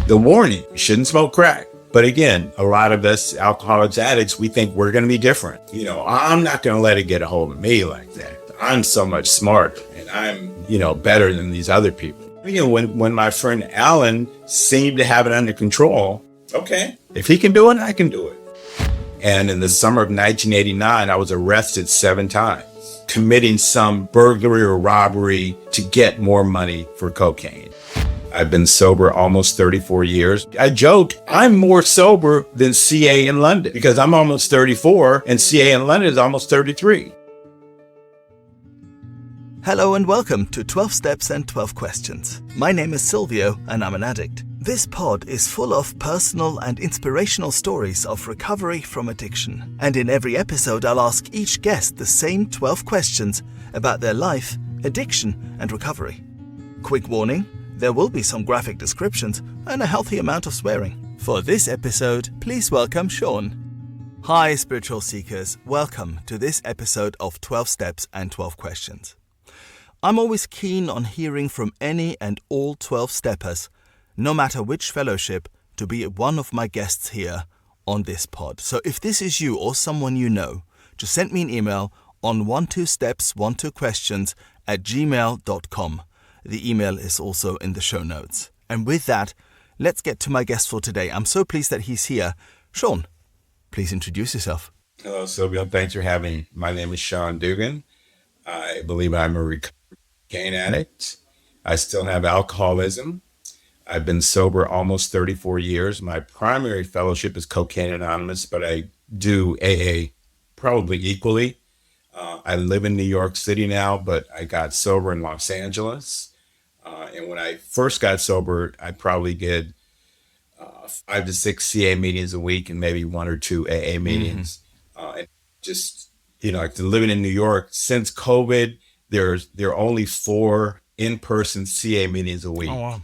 The warning, you shouldn't smoke crack. But again, a lot of us alcoholics, addicts, we think we're going to be different. I'm not going to let it get a hold of me like that. I'm so much smarter and I'm, better than these other people. When my friend Alan seemed to have it under control, okay, if he can do it, I can do it. And in the summer of 1989, I was arrested 7 times, committing some burglary or robbery to get more money for cocaine. I've been sober almost 34 years. I joke, I'm more sober than CA in London because I'm almost 34 and CA in London is almost 33. Hello and welcome to 12 Steps and 12 Questions. My name is Silvio and I'm an addict. This pod is full of personal and inspirational stories of recovery from addiction. And in every episode, I'll ask each guest the same 12 questions about their life, addiction and recovery. Quick warning, there will be some graphic descriptions and a healthy amount of swearing. For this episode, please welcome Sean. Hi, spiritual seekers. Welcome to this episode of 12 Steps and 12 Questions. I'm always keen on hearing from any and all 12 steppers, no matter which fellowship, to be one of my guests here on this pod. So if this is you or someone you know, just send me an email on 12steps12questions@gmail.com. The email is also in the show notes. And with that, let's get to my guest for today. I'm so pleased that he's here. Sean, please introduce yourself. Hello, Silvio. Thanks for having me. My name is Sean Dugan. I believe I'm a cocaine addict. I still have alcoholism. I've been sober almost 34 years. My primary fellowship is Cocaine Anonymous, but I do AA probably equally. I live in New York City now, but I got sober in Los Angeles. And when I first got sober, I probably did 5 to 6 CA meetings a week and maybe 1 or 2 AA meetings. And just, like living in New York, since COVID, there are only 4 in-person CA meetings a week. Oh, wow.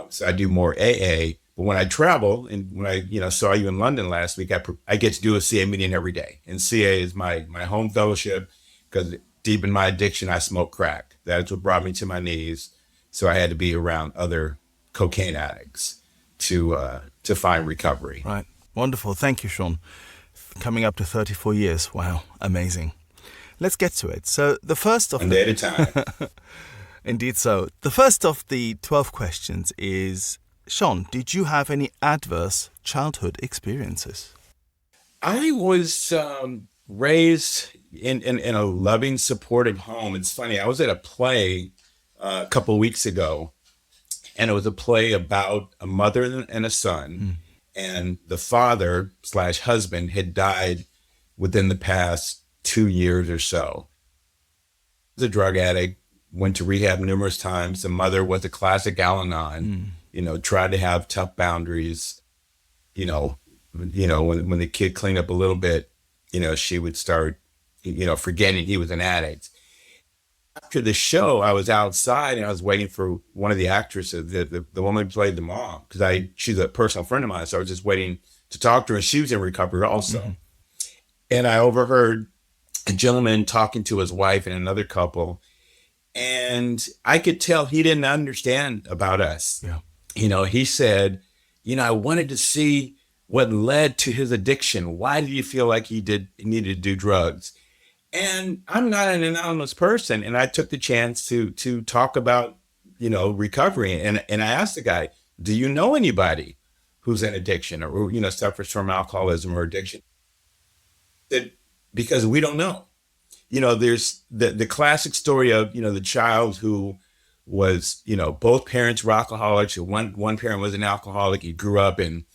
So I do more AA. But when I travel, and when I saw you in London last week, I get to do a CA meeting every day. And CA is my home fellowship because deep in my addiction, I smoke crack. That's what brought me to my knees. So I had to be around other cocaine addicts to find recovery. Right. Wonderful. Thank you, Sean. Coming up to 34 years. Wow. Amazing. Let's get to it. So the first of One day at a time. Indeed so. The first of the 12 questions is, Sean, did you have any adverse childhood experiences? I was raised in a loving, supportive home. It's funny. I was at a play a couple of weeks ago, and it was a play about a mother and a son, and the father/husband had died within the past 2 years or so. He was a drug addict, went to rehab numerous times. The mother was a classic Al-Anon, tried to have tough boundaries. When the kid cleaned up a little bit, she would start, forgetting he was an addict. After the show, I was outside and I was waiting for one of the actresses, the woman who played the mom, because she's a personal friend of mine. So I was just waiting to talk to her, and she was in recovery also. And I overheard a gentleman talking to his wife and another couple, and I could tell he didn't understand about us. Yeah. He said, I wanted to see what led to his addiction. Why did you feel like he needed to do drugs? And I'm not an anonymous person. And I took the chance to talk about, recovery. And I asked the guy, do you know anybody who's in addiction or, suffers from alcoholism or addiction? Because we don't know. There's the classic story of, the child who was, both parents were alcoholics. One parent was an alcoholic. He grew up in,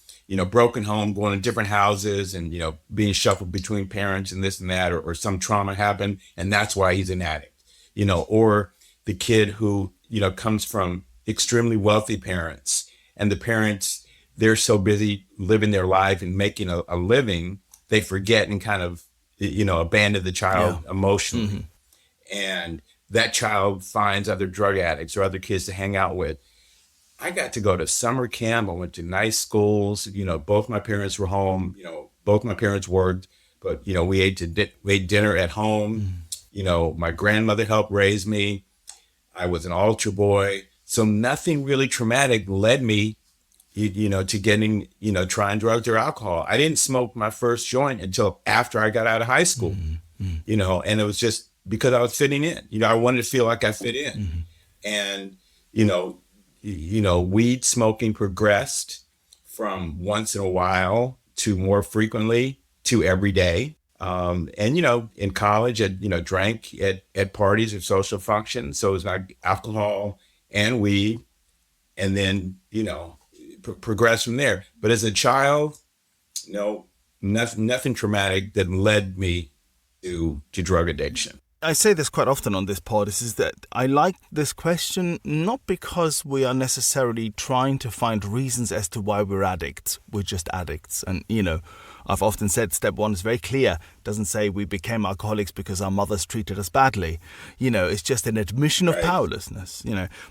broken home, going to different houses and, being shuffled between parents and this and that, or some trauma happened. And that's why he's an addict, or the kid who, comes from extremely wealthy parents, and the parents, they're so busy living their life and making a living, they forget and kind of, abandon the child emotionally. And that child finds other drug addicts or other kids to hang out with. I got to go to summer camp. I went to nice schools. Both my parents were home. Both my parents worked, but, we ate dinner at home. My grandmother helped raise me. I was an altar boy. So nothing really traumatic led me, to getting, trying drugs or alcohol. I didn't smoke my first joint until after I got out of high school, and it was just because I was fitting in. I wanted to feel like I fit in. And, you know, weed smoking progressed from once in a while to more frequently to every day. And, in college, I, drank at parties or social functions. So it was like alcohol and weed, and then, progress from there. But as a child, no, nothing traumatic that led me to drug addiction. I say this quite often on this pod, is that I like this question not because we are necessarily trying to find reasons as to why we're addicts. We're just addicts. And, I've often said step one is very clear. It doesn't say we became alcoholics because our mothers treated us badly. It's just an admission of powerlessness,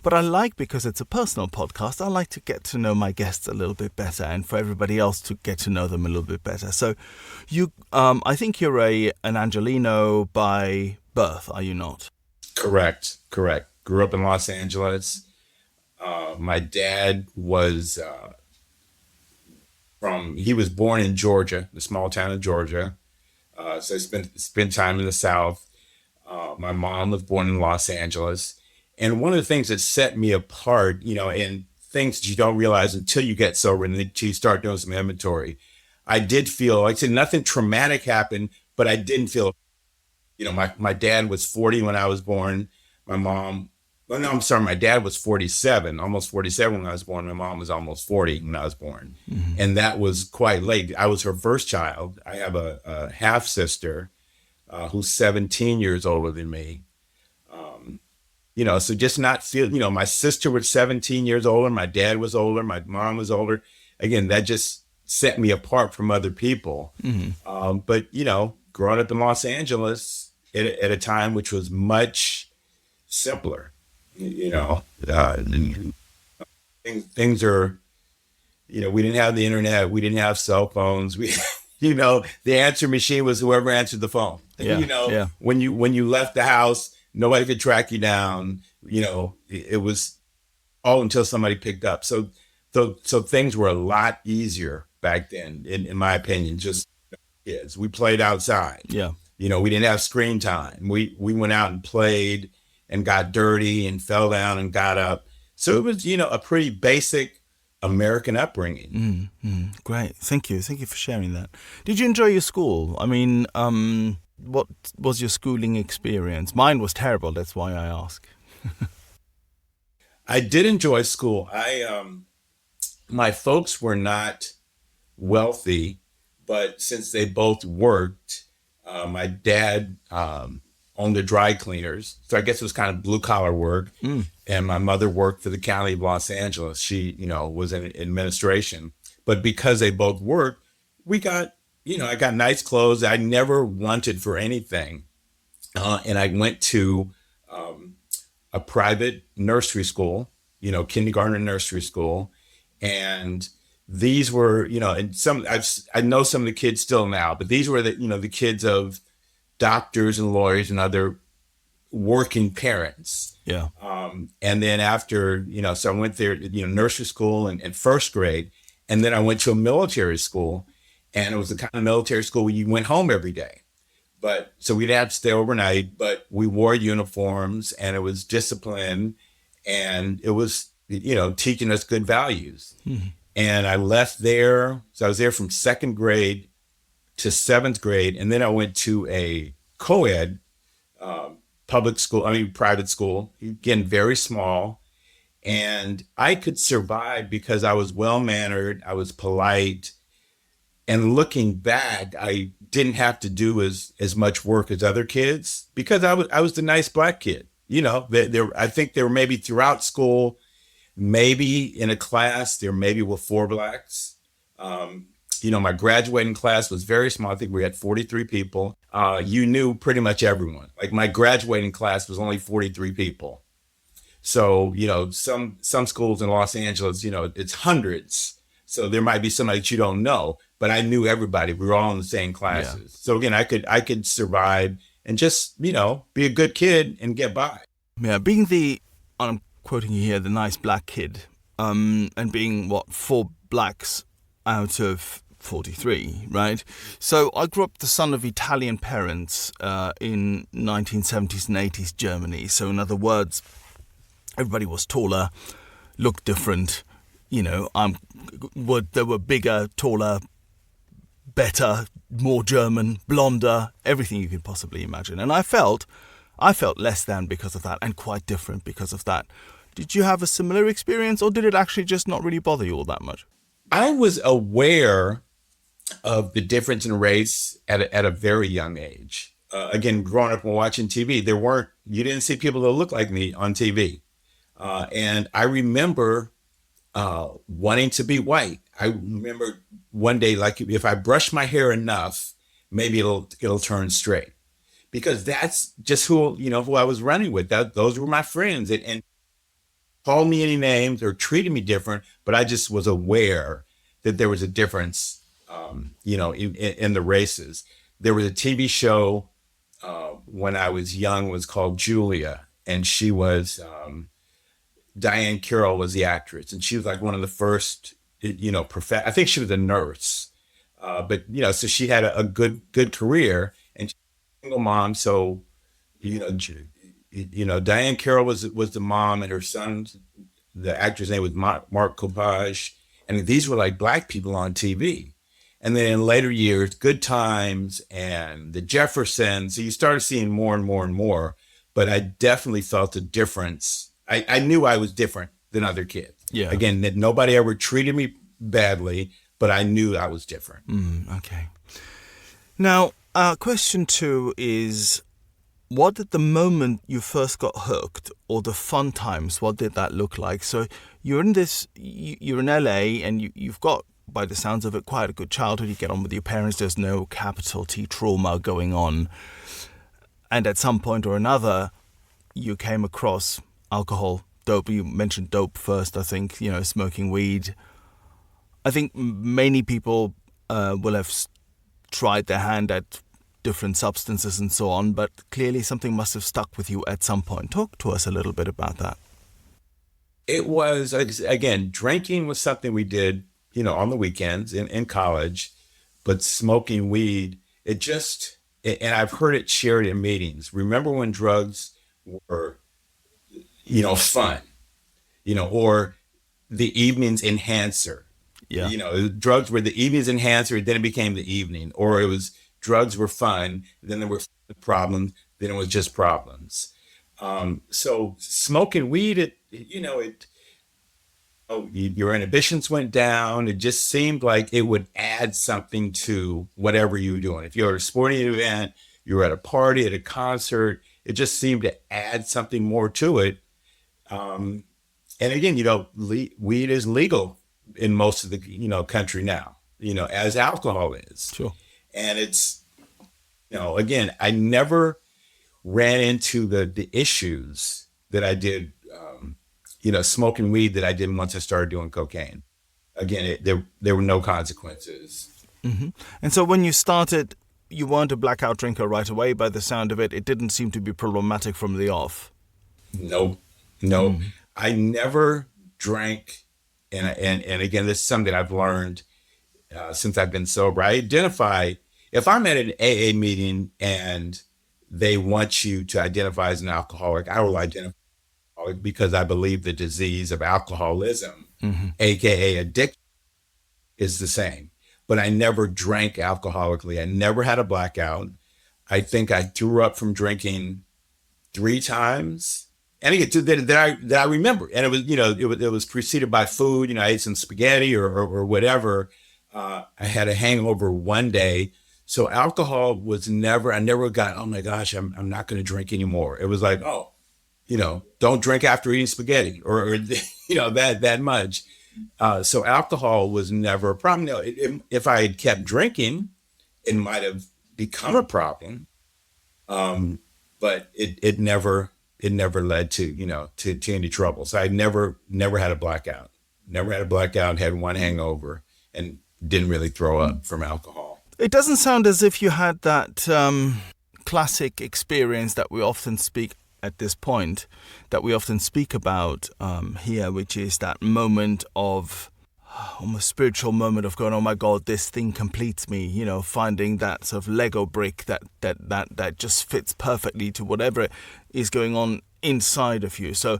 But I like, because it's a personal podcast, I like to get to know my guests a little bit better, and for everybody else to get to know them a little bit better. So I think you're an Angelino by birth, are you not? Correct. Grew up in Los Angeles. My dad was he was born in Georgia, the small town of Georgia. So I spent time in the South. My mom was born in Los Angeles. And one of the things that set me apart, and things that you don't realize until you get sober and until you start doing some inventory, I did feel, like I said, nothing traumatic happened, but I didn't feel, my dad was 40 when I was born. My dad was 47, almost 47 when I was born. My mom was almost 40 when I was born. Mm-hmm. And that was quite late. I was her first child. I have a half sister who's 17 years older than me. So just not feel, my sister was 17 years older. My dad was older. My mom was older. Again, that just set me apart from other people. Mm-hmm. But, growing up in Los Angeles at a time which was much simpler, things are, we didn't have the internet. We didn't have cell phones. The answer machine was whoever answered the phone. When you left the house, nobody could track you down. It was all until somebody picked up. So things were a lot easier back then, in my opinion. Just kids, we played outside. Yeah. We didn't have screen time. We went out and played and got dirty and fell down and got up. So it was, a pretty basic American upbringing. Great. Thank you. Thank you for sharing that. Did you enjoy your school? I mean, what was your schooling experience? Mine was terrible. That's why I ask. I did enjoy school. My folks were not wealthy, but since they both worked, my dad owned the dry cleaners. So I guess it was kind of blue collar work. And my mother worked for the county of Los Angeles. She, was in administration. But because they both worked, we got, I got nice clothes. I never wanted for anything. And I went to a private nursery school, kindergarten and nursery school. And these were, and I know some of the kids still now, but these were the kids of doctors and lawyers and other working parents. Yeah. And then after, so I went there, nursery school and first grade. And then I went to a military school, and it was the kind of military school where you went home every day. But so we'd have to stay overnight, but we wore uniforms, and it was discipline, and it was, teaching us good values. Mm-hmm. And I left there. So I was there from second grade to seventh grade. And then I went to a co-ed private school, again, very small. And I could survive because I was well-mannered, I was polite. And looking back, I didn't have to do as much work as other kids because I was the nice black kid. I think there were maybe throughout school, maybe in a class, there maybe were 4 blacks. My graduating class was very small. I think we had 43 people. You knew pretty much everyone. Like my graduating class was only 43 people. So, some schools in Los Angeles, it's hundreds. So there might be somebody that you don't know, but I knew everybody. We were all in the same classes. Yeah. So again, I could survive and just, be a good kid and get by. Yeah, being I'm quoting you here, the nice black kid, and being 4 blacks out of 43, right? So I grew up the son of Italian parents in 1970s and 80s Germany. So in other words, everybody was taller, looked different. They were bigger, taller, better, more German, blonder, everything you could possibly imagine. And I felt less than because of that, and quite different because of that. Did you have a similar experience, or did it actually just not really bother you all that much? I was aware of the difference in race at a very young age. Again, growing up and watching TV, you didn't see people that looked like me on TV. And I remember wanting to be white. I remember one day, like, if I brush my hair enough, maybe it'll turn straight, because that's just who I was running with. Those were my friends, and called me any names or treated me different, but I just was aware that there was a difference, in the races. There was a TV show when I was young, was called Julia, and she was Diane Carroll was the actress, and she was like one of the first, I think she was a nurse, but so she had a good career, and she was a single mom. So, Diane Carroll was the mom, and her son, the actor's name was Mark Copage, and these were like black people on TV. And then in later years, Good Times and the Jeffersons, so you started seeing more and more and more. But I definitely felt a difference. I knew I was different than other kids. Yeah. Again, that nobody ever treated me badly, but I knew I was different. Okay. Now, question 2 is, what did the moment you first got hooked, or the fun times, what did that look like? So you're in LA, and you've got, by the sounds of it, quite a good childhood. You get on with your parents. There's no capital T trauma going on. And at some point or another, you came across alcohol, dope. You mentioned dope first, I think, smoking weed. I think many people will have tried their hand at different substances and so on, but clearly something must have stuck with you at some point. Talk to us a little bit about that. It was, again, drinking was something we did, on the weekends in college, but smoking weed, and I've heard it shared in meetings. Remember when drugs were, fun, or the evening's enhancer. Yeah. Drugs were the evening's enhancer, then it became the evening, or it was drugs were fun, then there were problems, then it was just problems. So smoking weed, your inhibitions went down. It just seemed like it would add something to whatever you were doing. If you're at a sporting event, you're at a party, at a concert, it just seemed to add something more to it. And again, weed is legal in most of the, country now, as alcohol is. Sure. And it's, again, I never ran into the issues that I did, smoking weed, that I did once I started doing cocaine. Again, there were no consequences. Mm-hmm. And so when you started, you weren't a blackout drinker right away by the sound of it. It didn't seem to be problematic from the off. No. I never drank. And again, this is something I've learned since I've been sober. I identify, if I'm at an AA meeting and they want you to identify as an alcoholic, I will identify because I believe the disease of alcoholism, aka addiction, is the same. But I never drank alcoholically. I never had a blackout. I think I threw up from drinking 3 times. And again, that I remember. And it was, it was preceded by food. I ate some spaghetti or whatever. I had a hangover one day. So alcohol was I never got, oh my gosh, I'm not going to drink anymore. It was like, oh, don't drink after eating spaghetti or that much. So alcohol was never a problem. If I had kept drinking, it might have become a problem. But it never led to, to any trouble. So I never had a blackout. Never had a blackout, had one hangover, and didn't really throw up from alcohol. It doesn't sound as if you had that classic experience that we often speak at this point, that we often speak about here, which is that moment of almost spiritual moment of going, oh my God, this thing completes me, finding that sort of Lego brick that just fits perfectly to whatever is going on inside of you. So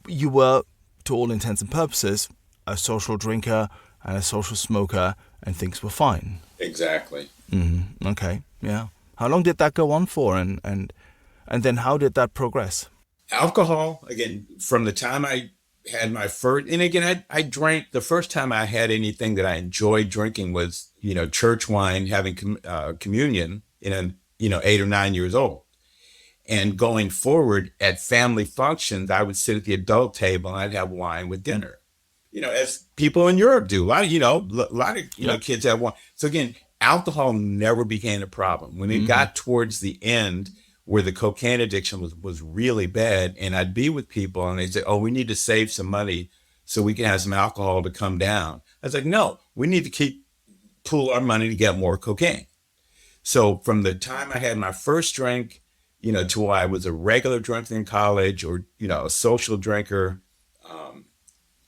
you were, to all intents and purposes, a social drinker and a social smoker, and things were fine. Exactly. Mm-hmm. Okay, yeah. How long did that go on for, and then how did that progress? Alcohol, again, from the time I had my first, and again, I drank, the first time I had anything that I enjoyed drinking was, church wine, having communion in 8 or 9 years old. And going forward at family functions, I would sit at the adult table and I'd have wine with dinner. As people in Europe do. A lot of kids have wine. So again, alcohol never became a problem. When it got towards the end, where the cocaine addiction was really bad, and I'd be with people and they'd say, oh, we need to save some money so we can have some alcohol to come down. I was like, no, we need to pool our money to get more cocaine. So from the time I had my first drink, to where I was a regular drinker in college, or, a social drinker,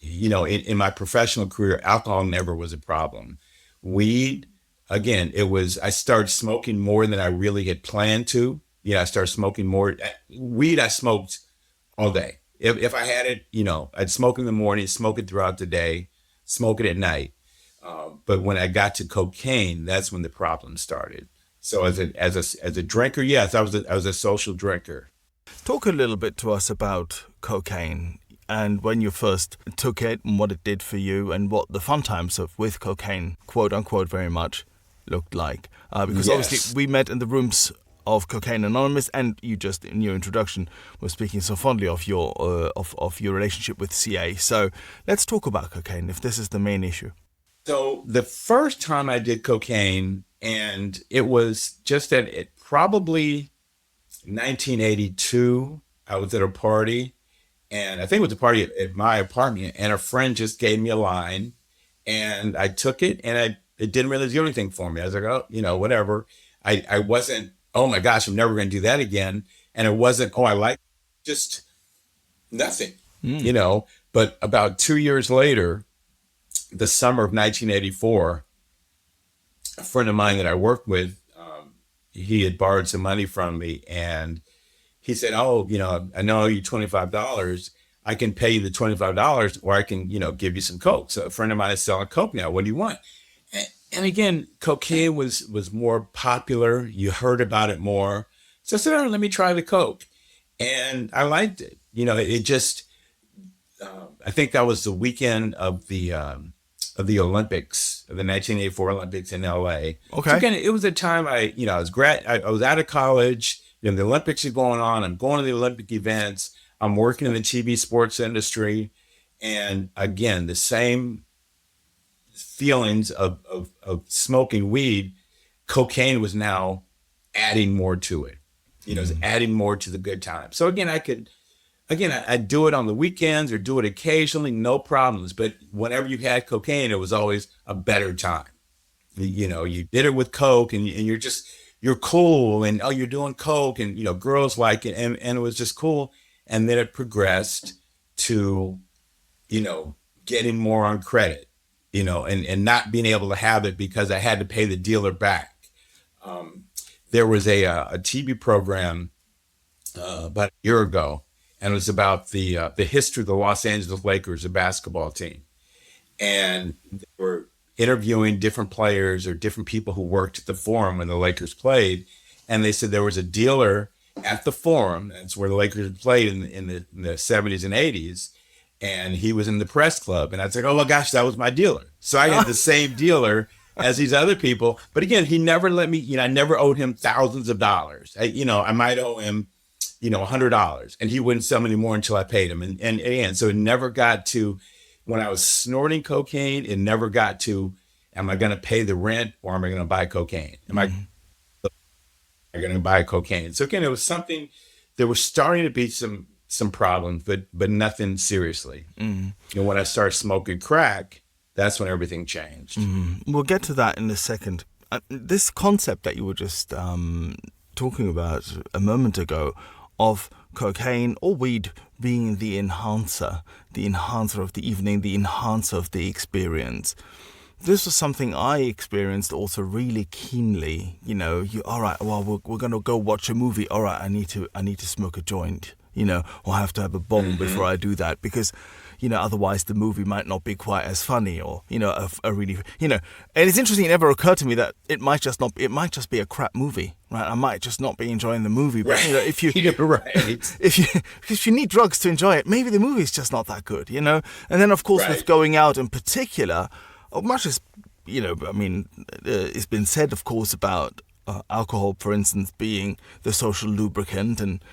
in my professional career, alcohol never was a problem. Weed, again, I started smoking more than I really had planned to. I started smoking more. Weed, I smoked all day. If I had it, I'd smoke in the morning, smoke it throughout the day, smoke it at night. But when I got to cocaine, that's when the problem started. So as a drinker, yes, I was a social drinker. Talk a little bit to us about cocaine and when you first took it and what it did for you and what the fun times with cocaine, quote unquote, very much looked like. Because obviously we met in the rooms of Cocaine Anonymous, and you just in your introduction were speaking so fondly of your of your relationship with CA. So let's talk about cocaine, if this is the main issue. So the first time I did cocaine, and it was just probably 1982, I was at a party, and I think it was a party at my apartment, and a friend just gave me a line, and I took it, and it didn't really do anything for me. I was like, oh, whatever. I wasn't, oh my gosh, I'm never going to do that again. And it wasn't, oh, I like just nothing, But about 2 years later, the summer of 1984, a friend of mine that I worked with, he had borrowed some money from me, and he said, oh, I know you $25. I can pay you the $25, or I can, give you some Coke. So a friend of mine is selling Coke now. What do you want? And again, cocaine was more popular. You heard about it more. So I said, oh, let me try the Coke. And I liked it. It just, I think that was the weekend of the Olympics, of the 1984 Olympics in LA. Okay. So again, it was a time I was out of college. The Olympics are going on. I'm going to the Olympic events. I'm working in the TV sports industry. And again, the same feelings of smoking weed, cocaine was now adding more to it. It was adding more to the good time. So again, I'd do it on the weekends or do it occasionally, no problems. But whenever you had cocaine, it was always a better time. You did it with Coke, and you're cool, and you're doing Coke, and girls like it, and it was just cool. And then it progressed to, getting more on credit, and not being able to have it because I had to pay the dealer back. There was a TV program about a year ago, and it was about the history of the Los Angeles Lakers, a basketball team. And they were interviewing different players or different people who worked at the Forum when the Lakers played. And they said there was a dealer at the Forum, that's where the Lakers had played in the 70s and 80s. And he was in the press club. And I said, oh my gosh, that was my dealer. So I had the same dealer as these other people. But again, he never let me, I never owed him thousands of dollars. I might owe him, $100, and he wouldn't sell me anymore until I paid him. And so it never got to, when I was snorting cocaine, it never got to, am I going to pay the rent, or am I going to buy cocaine? Am I going to buy cocaine? So again, it was something, there was starting to be some problems, but nothing seriously. When I started smoking crack, that's when everything changed. We'll get to that in a second. This concept that you were just talking about a moment ago of cocaine or weed being the enhancer of the evening, the enhancer of the experience. This was something I experienced also really keenly. All right, well, we're going to go watch a movie. All right, I need to smoke a joint, or have to have a bong before I do that, because, otherwise the movie might not be quite as funny, or, a really, and it's interesting. It never occurred to me that it might just be a crap movie, right? I might just not be enjoying the movie, but, if you, right. if you need drugs to enjoy it, maybe the movie's just not that good, and then, of course, with going out in particular, much as, it's been said, of course, about alcohol, for instance, being the social lubricant, and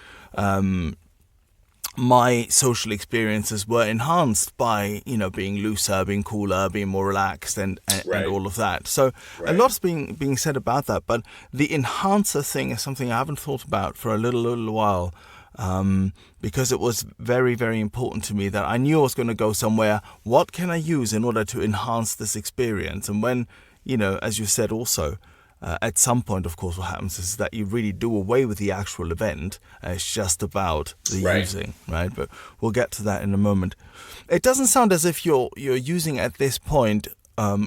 my social experiences were enhanced by, being looser, being cooler, being more relaxed, and all of that. So a lot's being said about that, but the enhancer thing is something I haven't thought about for a little while. Because it was very, very important to me that I knew I was going to go somewhere. What can I use in order to enhance this experience? And when, as you said also, at some point, of course, what happens is that you really do away with the actual event. It's just about the using, right? But we'll get to that in a moment. It doesn't sound as if you're using at this point,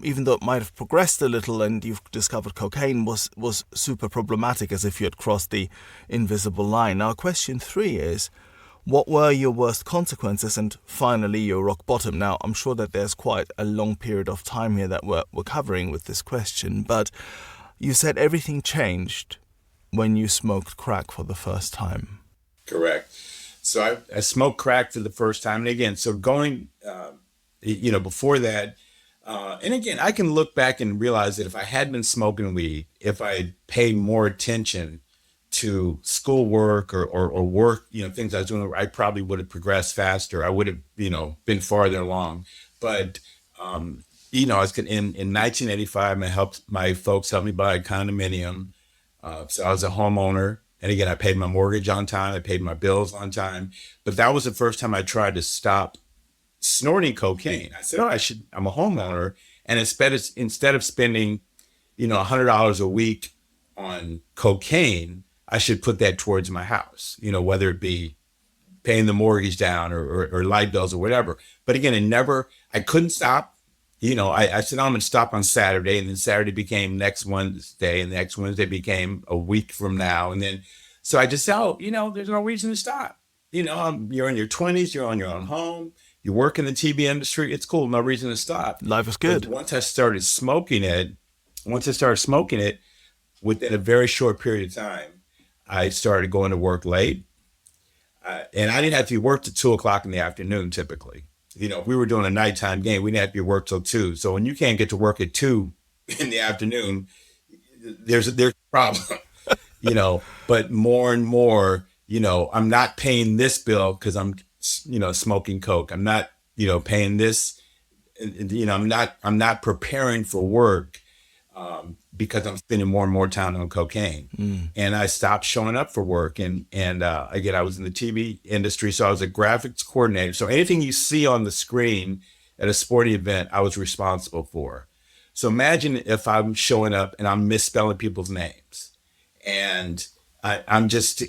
even though it might have progressed a little and you've discovered cocaine was super problematic, as if you had crossed the invisible line. Now, question 3 is, what were your worst consequences, and finally your rock bottom? Now, I'm sure that there's quite a long period of time here that we're covering with this question, but you said everything changed when you smoked crack for the first time. Correct. So I smoked crack for the first time. And again, so going, before that, and again, I can look back and realize that if I had been smoking weed, if I had paid more attention to schoolwork or work, things I was doing, I probably would have progressed faster. I would have, been farther along. But, I was in 1985, my folks helped me buy a condominium. So I was a homeowner. And again, I paid my mortgage on time. I paid my bills on time. But that was the first time I tried to stop snorting cocaine. I said, I'm a homeowner. And instead of spending, $100 a week on cocaine, I should put that towards my house, whether it be paying the mortgage down or light bills or whatever. But again, I couldn't stop. I said, I'm going to stop on Saturday, and then Saturday became next Wednesday, and the next Wednesday became a week from now. And then, so I just said, there's no reason to stop. You're in your 20s, you're on your own home, you work in the TV industry. It's cool. No reason to stop. Life is good. But once I started smoking it, within a very short period of time, I started going to work late. And I didn't have to work till 2:00 in the afternoon, typically. If we were doing a nighttime game, we didn't have to be work till 2. So when you can't get to work at 2 in the afternoon, there's a problem, but more and more, I'm not paying this bill because I'm, smoking coke. I'm not, paying this, I'm not preparing for work because I'm spending more and more time on cocaine. And I stopped showing up for work. And again, I was in the TV industry, so I was a graphics coordinator. So anything you see on the screen at a sporting event, I was responsible for. So imagine if I'm showing up and I'm misspelling people's names, and I'm just,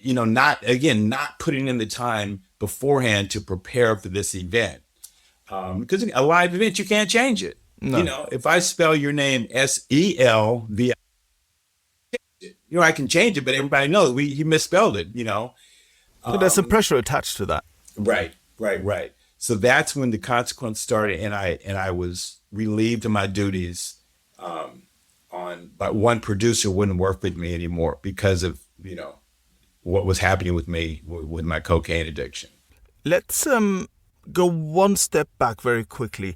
not putting in the time beforehand to prepare for this event. Because a live event, you can't change it. No. If I spell your name Selvi, I can change it, but everybody knows he misspelled it, But there's some pressure attached to that. Right. So that's when the consequence started, and I was relieved of my duties but one producer wouldn't work with me anymore because of, what was happening with me with my cocaine addiction. Let's go one step back very quickly.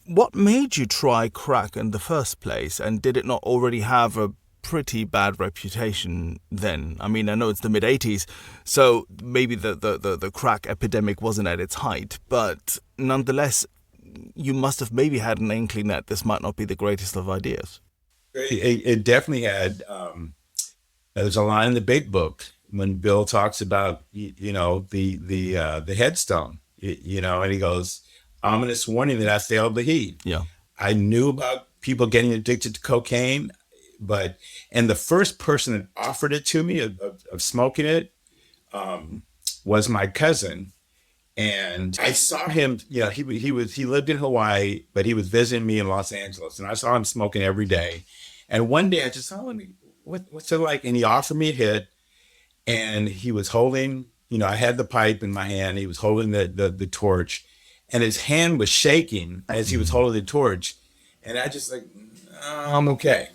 What made you try crack in the first place, and did it not already have a pretty bad reputation then? I mean, I know it's the mid-'80s, so maybe the crack epidemic wasn't at its height, but nonetheless, you must have maybe had an inkling that this might not be the greatest of ideas. It definitely had. There's a line in the Big Book when Bill talks about, the headstone, and he goes, ominous warning that I failed to heed. Yeah. I knew about people getting addicted to cocaine, and the first person that offered it to me, a of smoking it was my cousin. And I saw him, he lived in Hawaii, but he was visiting me in Los Angeles. And I saw him smoking every day. And one day I just saw him, what's it like? And he offered me a hit, and he was holding, I had the pipe in my hand. He was holding the torch, and his hand was shaking as he was holding the torch. And I just like, "Oh, I'm okay.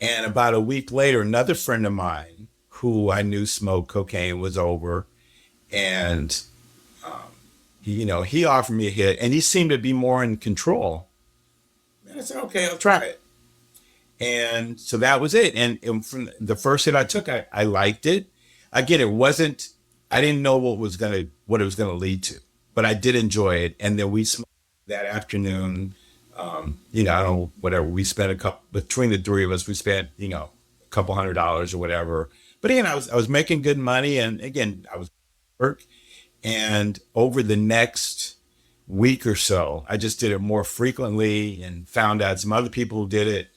And about a week later, another friend of mine who I knew smoked cocaine was over, and he offered me a hit, and he seemed to be more in control. And I said, okay, I'll try it. And so that was it. And from the first hit I took, I liked it. Again, I didn't know what it was gonna lead to, but I did enjoy it. And then we smoked that afternoon. I don't know, whatever. We spent between the three of us, we spent, a couple $100 or whatever. But again, I was making good money, and again, I was work. And over the next week or so, I just did it more frequently and found out some other people who did it.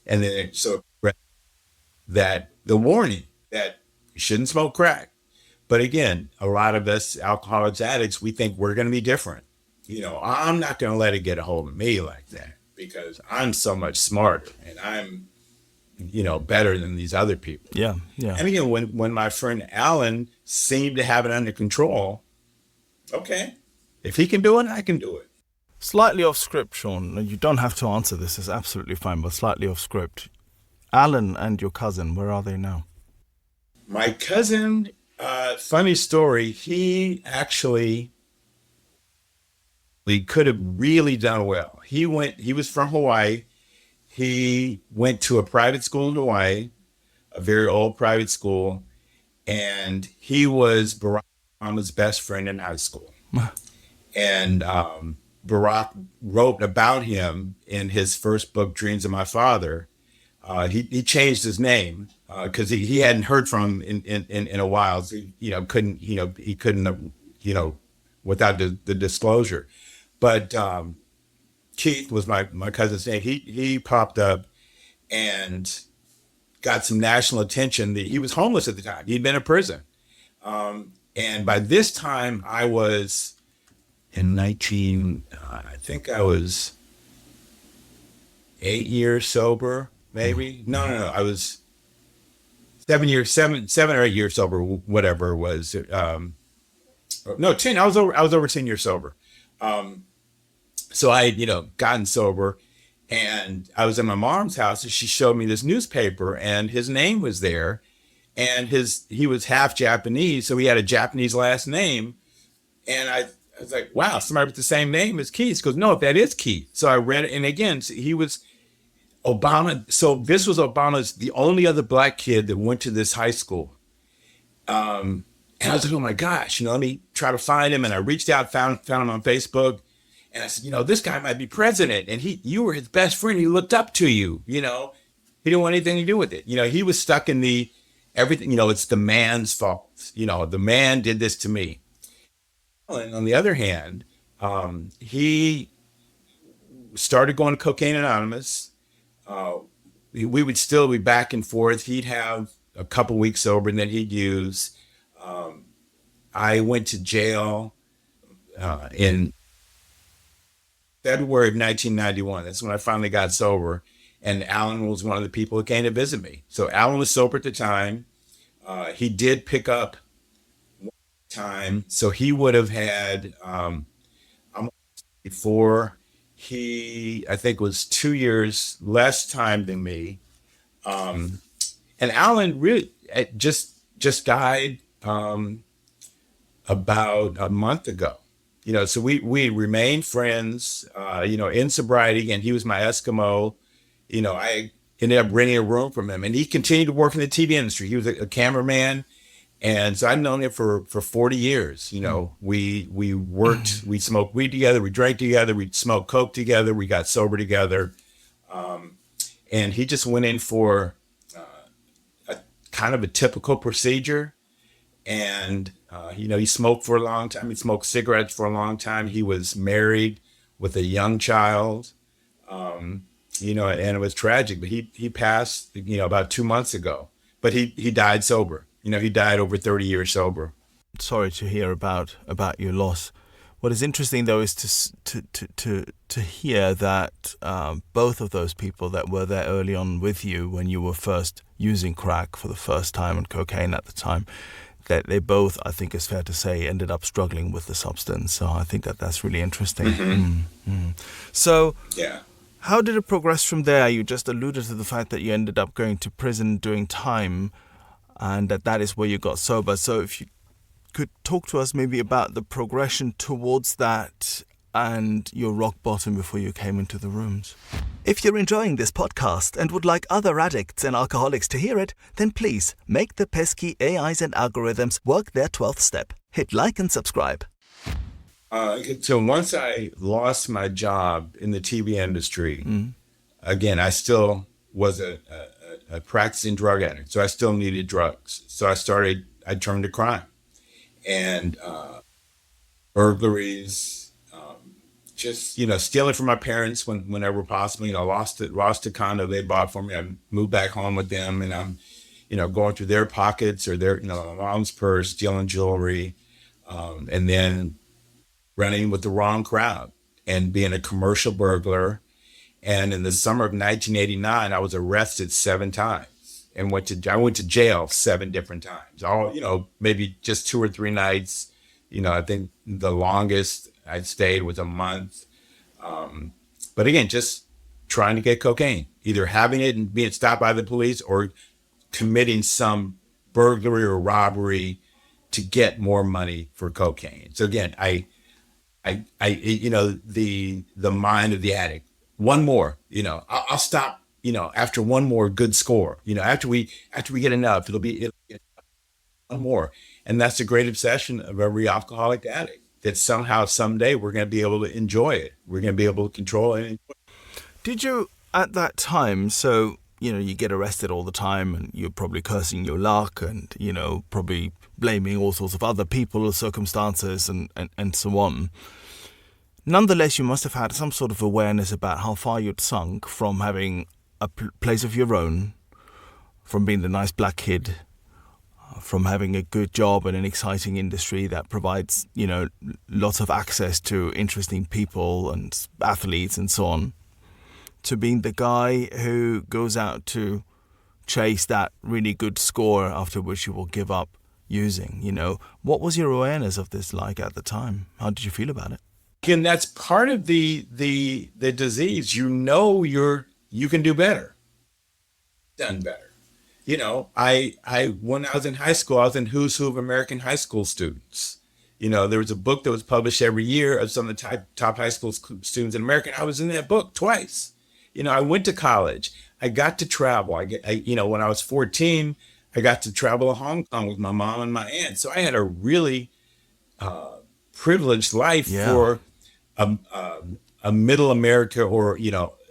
And then that the warning that you shouldn't smoke crack. But again, a lot of us alcoholics, addicts, we think we're going to be different. I'm not going to let it get a hold of me like that, because I'm so much smarter and I'm, better than these other people. Yeah, yeah. And again, when my friend Alan seemed to have it under control, okay, if he can do it, I can do it. Slightly off script, Sean. You don't have to answer this. It's absolutely fine, but slightly off script. Alan and your cousin, where are they now? My cousin, funny story, he could have really done well. He was from Hawaii. He went to a private school in Hawaii, a very old private school, and he was Barack Obama's best friend in high school. And Barack wrote about him in his first book, Dreams of My Father. He changed his name because he hadn't heard from him in a while. So he couldn't without the disclosure. But Keith was my cousin's name. He popped up and got some national attention. He was homeless at the time. He'd been in prison. And by this time I was I think I was 8 years sober, maybe. No. I was 7 or 8 years sober, whatever it was. No, 10. I was over 10 years sober. So I had, gotten sober, and I was in my mom's house, and she showed me this newspaper, and his name was there, and he was half Japanese, so he had a Japanese last name. And I was like, wow, somebody with the same name as Keith. She goes, no, that is Keith. So I read it, and again, he was Obama. So this was Obama's, the only other black kid that went to this high school. And I was like, oh my gosh, let me try to find him. And I reached out, found him on Facebook. And I said, this guy might be president. And you were his best friend. He looked up to you, He didn't want anything to do with it. He was stuck in everything, it's the man's fault. The man did this to me. And on the other hand, he started going to Cocaine Anonymous. We would still be back and forth. He'd have a couple weeks sober, and then he'd use. I went to jail in February of 1991. That's when I finally got sober. And Alan was one of the people who came to visit me. So Alan was sober at the time. He did pick up one time. So he would have had, before he, I think, was 2 years less time than me. And Alan really just died about a month ago. So we remained friends, in sobriety, and he was my Eskimo. I ended up renting a room from him, and he continued to work in the TV industry. He was a cameraman. And so I'd known him for 40 years. We worked, we smoked weed together, we drank together, we smoked coke together, we got sober together. And he just went in for a kind of a typical procedure. And, he smoked for a long time. He smoked cigarettes for a long time. He was married with a young child, and it was tragic. But he passed, about 2 months ago. but he died sober. He died over 30 years sober. Sorry to hear about your loss. What is interesting, though, is to hear that both of those people that were there early on with you when you were first using crack for the first time and cocaine at the time, that they both, I think it's fair to say, ended up struggling with the substance. So I think that's really interesting. Mm-hmm. So Yeah. how did it progress from there? You just alluded to the fact that you ended up going to prison doing time and that is where you got sober. So if you could talk to us maybe about the progression towards that and your rock bottom before you came into the rooms. If you're enjoying this podcast and would like other addicts and alcoholics to hear it, then please make the pesky AIs and algorithms work their 12th step. Hit like and subscribe. So once I lost my job in the TV industry, again, I still was a practicing drug addict. So I still needed drugs. So I turned to crime and burglaries, just, stealing from my parents whenever possible. Lost a condo they bought for me. I moved back home with them and I'm, going through their pockets or their, my mom's purse, stealing jewelry, and then running with the wrong crowd and being a commercial burglar. And in the summer of 1989, I was arrested 7 times and I went to jail 7 different times. All, maybe just 2 or 3 nights. I think the longest I stayed was a month. But again, just trying to get cocaine, either having it and being stopped by the police or committing some burglary or robbery to get more money for cocaine. So again, the mind of the addict. One more, I'll stop, after one more good score. After we get enough, it'll be one more. And that's the great obsession of every alcoholic addict, that somehow, someday, we're going to be able to enjoy it. We're going to be able to control it. Did you, at that time, so, you get arrested all the time and you're probably cursing your luck and, probably blaming all sorts of other people or circumstances and so on. Nonetheless, you must have had some sort of awareness about how far you'd sunk from having a place of your own, from being the nice black kid, from having a good job in an exciting industry that provides, lots of access to interesting people and athletes and so on, to being the guy who goes out to chase that really good score after which you will give up using. What was your awareness of this like at the time? How did you feel about it? Again, that's part of the disease. You can do better, done better. I when I was in high school, I was in Who's Who of American high school students. There was a book that was published every year of some of the top high school students in America. I was in that book twice. I went to college. I got to travel. When I was 14, I got to travel to Hong Kong with my mom and my aunt. So I had a really privileged life for a middle America or,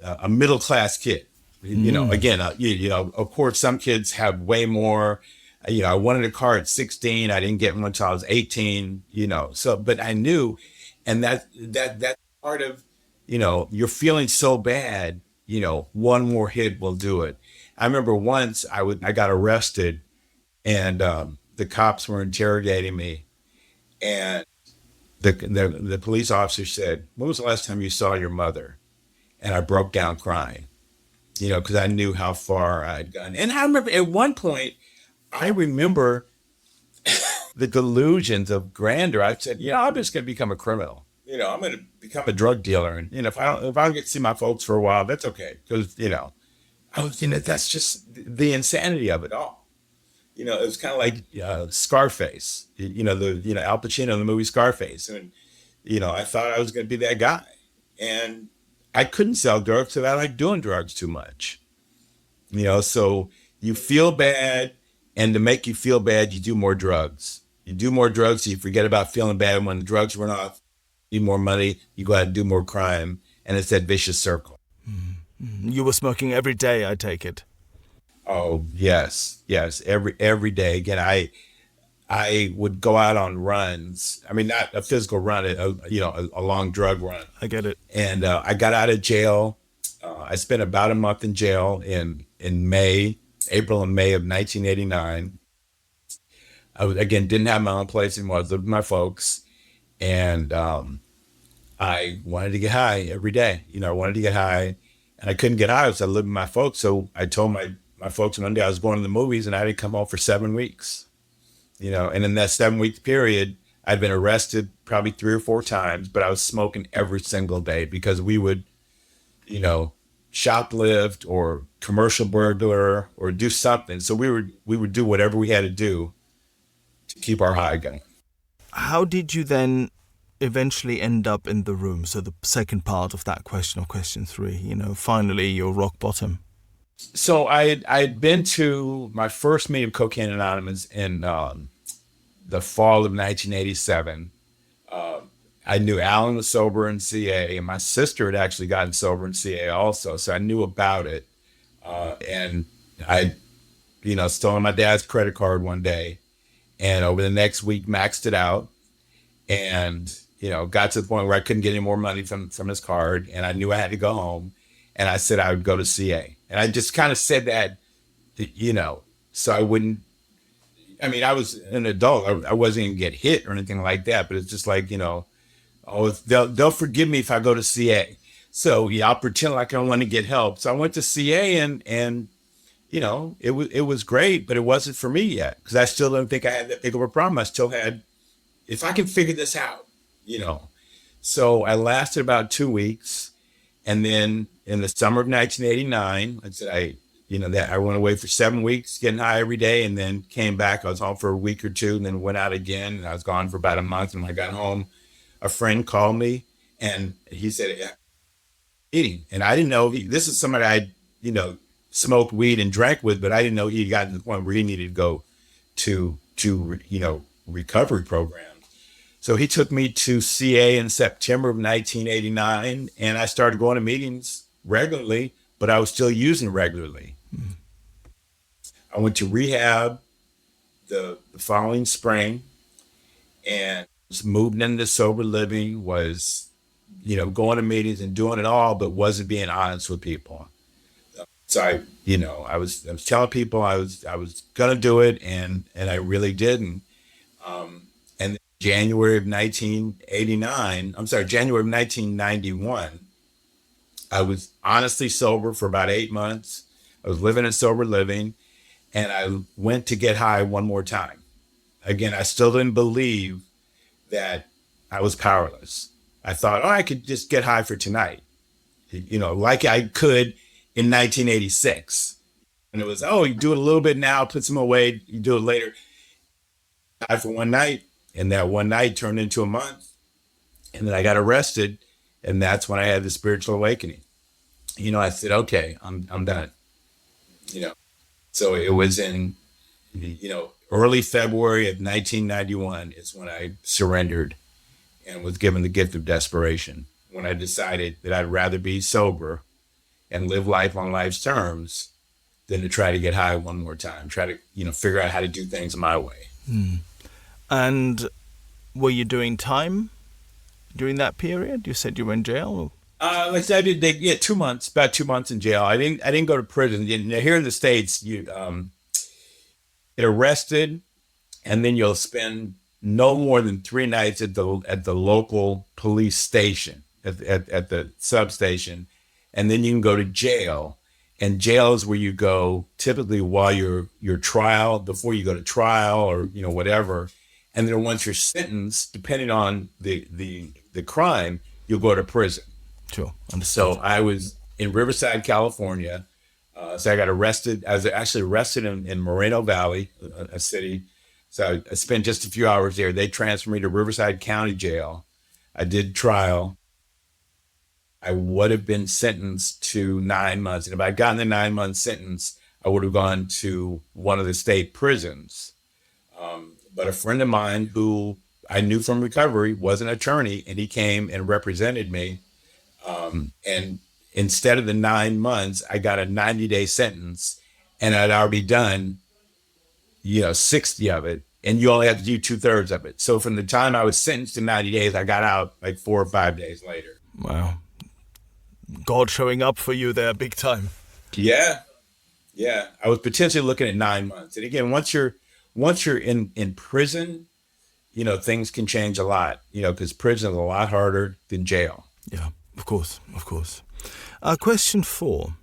a middle class kid. Again, of course, some kids have way more. I wanted a car at 16. I didn't get one until I was 18, but I knew. And that's part of, you're feeling so bad, one more hit will do it. I remember once I got arrested and the cops were interrogating me and the police officer said, "When was the last time you saw your mother?" And I broke down crying, because I knew how far I'd gone. And I remember at one point, I remember the delusions of grandeur. I said, I'm just going to become a criminal. I'm going to become a drug dealer. And, if I don't get to see my folks for a while, that's okay. Because, I was, that's just the insanity of it all. It was kind of like Scarface, Al Pacino in the movie Scarface. And, I thought I was going to be that guy. And I couldn't sell drugs because I like doing drugs too much. So you feel bad. And to make you feel bad, you do more drugs. You do more drugs, so you forget about feeling bad. When the drugs run off, you need more money, you go out and do more crime. And it's that vicious circle. Mm-hmm. You were smoking every day, I take it. Oh, yes. Every day. Again, I would go out on runs. I mean, not a physical run, a long drug run. I get it. And I got out of jail. I spent about a month in jail in May April and May of 1989. I was, again, didn't have my own place anymore. I was living with my folks, and I wanted to get high every day. I wanted to get high, and I couldn't get high because I lived with my folks. So I told my folks one day I was going to the movies, and I didn't come home for 7 weeks. And in that 7 week period, I'd been arrested probably 3 or 4 times, but I was smoking every single day because we would, you know, shoplift or commercial burglar or do something. So we would do whatever we had to do to keep our high going. How did you then eventually end up in the room? So the second part of that question, or question 3, finally your rock bottom. So I had been to my first meeting of Cocaine Anonymous in the fall of 1987. I knew Alan was sober in CA, and my sister had actually gotten sober in CA also, so I knew about it. And I, stole my dad's credit card one day, and over the next week maxed it out, and got to the point where I couldn't get any more money from his card, and I knew I had to go home, and I said I would go to CA, and I just kind of said that, so I wouldn't. I mean, I was an adult. I wasn't gonna get hit or anything like that, but it's just like, oh, they'll forgive me if I go to CA. So yeah, I'll pretend like I want to get help. So I went to CA, and it was great, but it wasn't for me yet because I still didn't think I had that big of a problem. I still had, if I can figure this out, you know. So I lasted about 2 weeks, and then in the summer of 1989, I said that I went away for 7 weeks, getting high every day, and then came back. I was home for a week or two, and then went out again, and I was gone for about a month. And when I got home, a friend called me, and he said, "Yeah, eating," and I didn't know this is somebody I, smoked weed and drank with, but I didn't know he had gotten to the point where he needed to go to recovery program. So he took me to CA in September of 1989, and I started going to meetings regularly, but I was still using regularly. I went to rehab the following spring, and was moving into sober living, was, going to meetings and doing it all, but wasn't being honest with people. So I was telling people I was gonna do it, and I really didn't. And January of 1989, I'm sorry, January of 1991, I was honestly sober for about 8 months. I was living in sober living, and I went to get high one more time. Again, I still didn't believe that I was powerless. I thought, oh, I could just get high for tonight, like I could in 1986. And it was, oh, you do it a little bit now, put some away, you do it later. I for one night, and that one night turned into a month, and then I got arrested, and that's when I had the spiritual awakening. I said, okay, I'm done. So it was in early February of 1991 is when I surrendered and was given the gift of desperation. When I decided that I'd rather be sober and live life on life's terms than to try to get high one more time, try to, figure out how to do things my way. And were you doing time during that period? You said you were in jail? Like I said, I did, 2 months, about 2 months in jail. I didn't go to prison. Here in the States, you get arrested, and then you'll spend no more than 3 nights at the local police station, at the substation, and then you can go to jail. And jail is where you go typically while your trial, before you go to trial, or whatever. And then once you're sentenced, depending on the crime, you'll go to prison. Sure. So I was in Riverside, California. So I got arrested. I was actually arrested in Moreno Valley, a city. So I spent just a few hours there. They transferred me to Riverside County Jail. I did trial. I would have been sentenced to 9 months. And if I'd gotten the 9-month sentence, I would have gone to one of the state prisons. But a friend of mine who I knew from recovery was an attorney, and he came and represented me. And instead of the 9 months, I got a 90-day sentence, and I'd already done, 60 of it. And you only have to do 2/3 of it. So from the time I was sentenced to 90 days, I got out like 4 or 5 days later. Wow. God showing up for you there big time. Yeah. Yeah, I was potentially looking at 9 months. And again, once you're in prison, things can change a lot. Because prison is a lot harder than jail. Yeah, of course, of course. Question 4.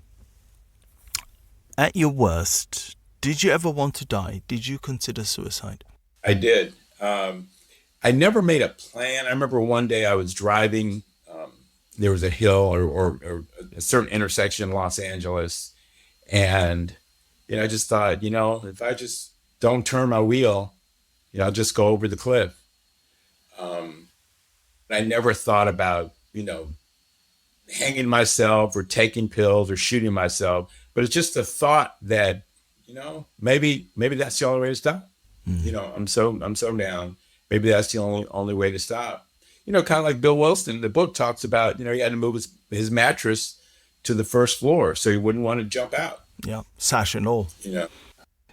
At your worst, did you ever want to die? Did you consider suicide? I did. I never made a plan. I remember one day I was driving. There was a hill or a certain intersection in Los Angeles, and I just thought, if I just don't turn my wheel, I'll just go over the cliff. I never thought about, hanging myself or taking pills or shooting myself, but it's just a thought that, maybe that's the only way to stop. I'm so down. Maybe that's the only way to stop. Kind of like Bill Wilson, the book talks about, he had to move his mattress to the first floor so he wouldn't want to jump out. Yeah, sash and all. You know,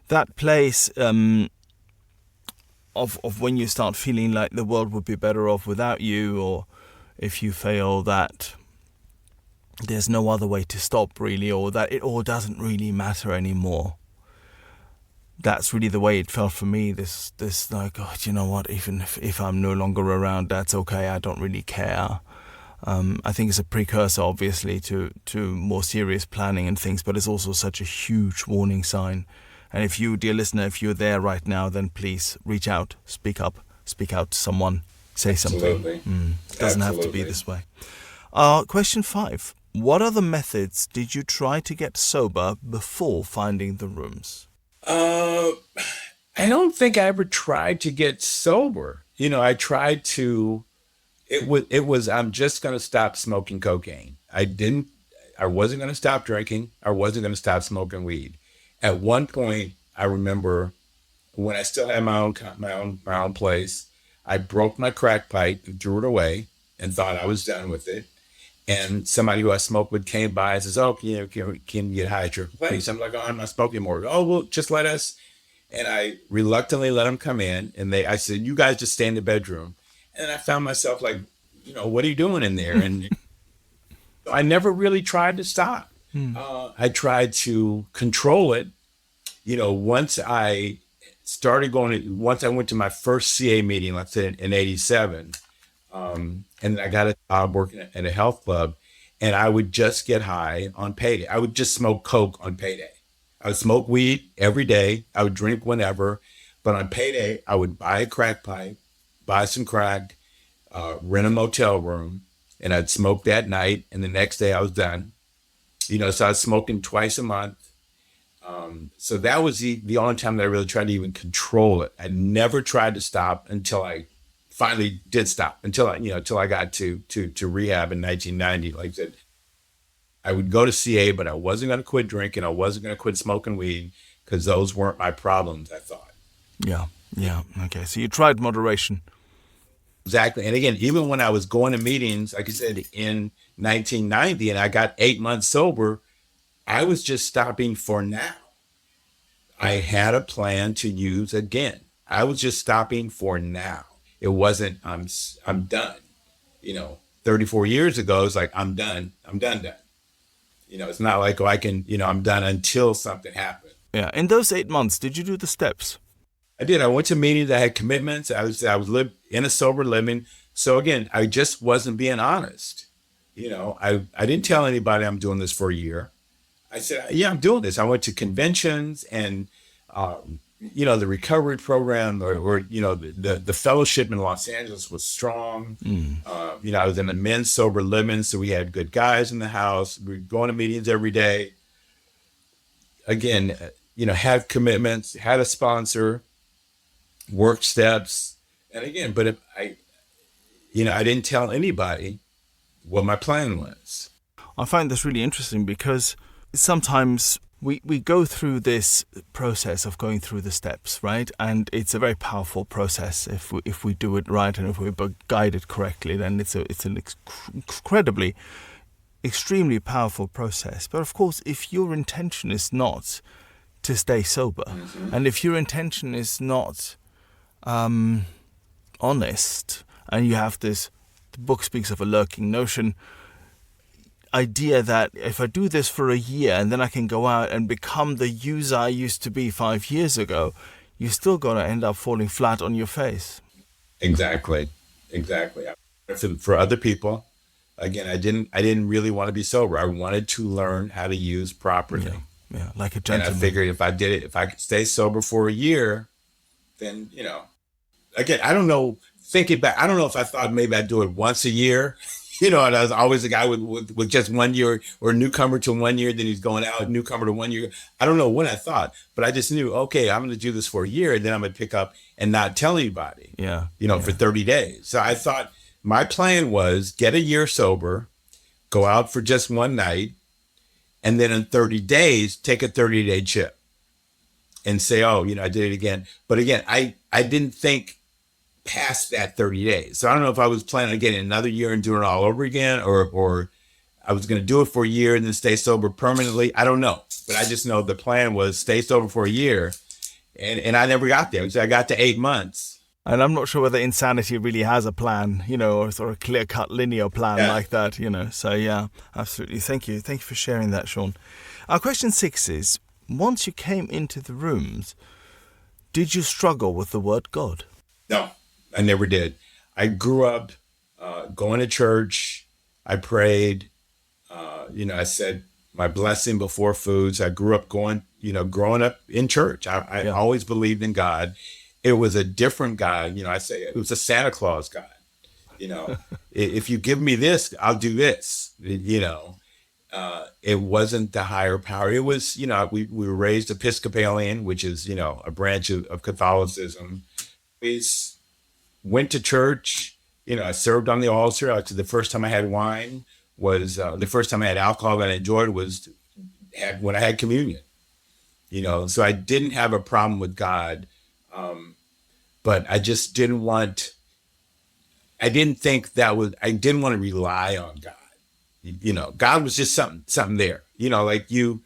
That place of when you start feeling like the world would be better off without you, or if you fail, that there's no other way to stop really, or that it all doesn't really matter anymore. That's really the way it felt for me. This like, oh, you know what? Even if I'm no longer around, that's okay. I don't really care. I think it's a precursor, obviously, to more serious planning and things, but it's also such a huge warning sign. And if you, dear listener, if you're there right now, then please reach out, speak up, speak out to someone, say absolutely. something. It doesn't have to be Absolutely. this way. Question 5. What other methods did you try to get sober before finding the rooms? I don't think I ever tried to get sober. I tried to. It was. I'm just gonna stop smoking cocaine. I wasn't gonna stop drinking. I wasn't gonna stop smoking weed. At one point, I remember when I still had my own place. I broke my crack pipe and threw it away and thought I was done with it. And somebody who I smoked with came by and says, "Oh, can you get high at your place?" I'm like, "Oh, I'm not smoking anymore." "Oh, well, just let us." And I reluctantly let them come in. And I said, "You guys just stay in the bedroom." And I found myself like, "What are you doing in there?" And I never really tried to stop. I tried to control it. Once I once I went to my first CA meeting, let's say in '87, and I got a job working at a health club, and I would just get high on payday. I would just smoke coke on payday. I would smoke weed every day. I would drink whenever, but on payday, I would buy a crack pipe, buy some crack, rent a motel room, and I'd smoke that night, and the next day I was done. So I was smoking twice a month. So that was the only time that I really tried to even control it. I never tried to stop until I finally did stop, until I got to rehab in 1990. Like I said, I would go to CA, but I wasn't going to quit drinking. I wasn't going to quit smoking weed because those weren't my problems, I thought. Yeah. Okay, so you tried moderation. Exactly. And again, even when I was going to meetings, like I said, in 1990, and I got 8 months sober, I was just stopping for now. I had a plan to use again. I was just stopping for now. It wasn't, I'm done. 34 years ago, it's like, I'm done. I'm done. It's not like, I can, I'm done until something happened. Yeah. In those 8 months, did you do the steps? I did. I went to meetings. I had commitments. I was in a sober living. So again, I just wasn't being honest. I didn't tell anybody I'm doing this for a year. I said, yeah, I'm doing this. I went to conventions and, the recovery program or the fellowship in Los Angeles was strong. I was in a men's sober living. So we had good guys in the house. We were going to meetings every day. Again, had commitments, had a sponsor, worked steps. And again, but if I didn't tell anybody what my plan was. I find this really interesting because sometimes we go through this process of going through the steps, right? And it's a very powerful process if we do it right and if we guide it correctly. Then it's an extremely powerful process. But of course, if your intention is not to stay sober, and if your intention is not honest, and you have this, the book speaks of a lurking notion. idea that if I do this for a year and then I can go out and become the user I used to be 5 years ago, you're still going to end up falling flat on your face. Exactly. Exactly. For other people, again, I didn't really want to be sober. I wanted to learn how to use properly. Yeah, like a And I gentleman. figured if I could stay sober for a year, then, again, I don't know, thinking back, I don't know if I thought maybe I'd do it once a year, and I was always a guy with just 1 year, or newcomer to 1 year, then he's going out, newcomer to 1 year. I don't know what I thought, but I just knew, okay, I'm going to do this for a year, and then I'm going to pick up and not tell anybody, for 30 days. So I thought my plan was get a year sober, go out for just one night, and then in 30 days, take a 30-day chip and say, oh, I did it again. But again, I didn't think past that 30 days. So I don't know if I was planning on getting another year and doing it all over again, or I was going to do it for a year and then stay sober permanently. I don't know. But I just know the plan was stay sober for a year. And I never got there. So I got to 8 months. And I'm not sure whether insanity really has a plan, or a clear-cut linear plan like that, So yeah, absolutely. Thank you. Thank you for sharing that, Sean. Our question 6 is, once you came into the rooms, did you struggle with the word God? No, I never did. I grew up going to church. I prayed. I said my blessing before foods. I grew up growing up in church. I always believed in God. It was a different God. I say it was a Santa Claus God. If you give me this, I'll do this. It wasn't the higher power. It was, we were raised Episcopalian, which is, a branch of Catholicism. We went to church. I served on the altar. The first time I had wine was the first time I had alcohol that I enjoyed was when I had communion. So I didn't have a problem with God. But I just didn't want to rely on God. God was just something there, you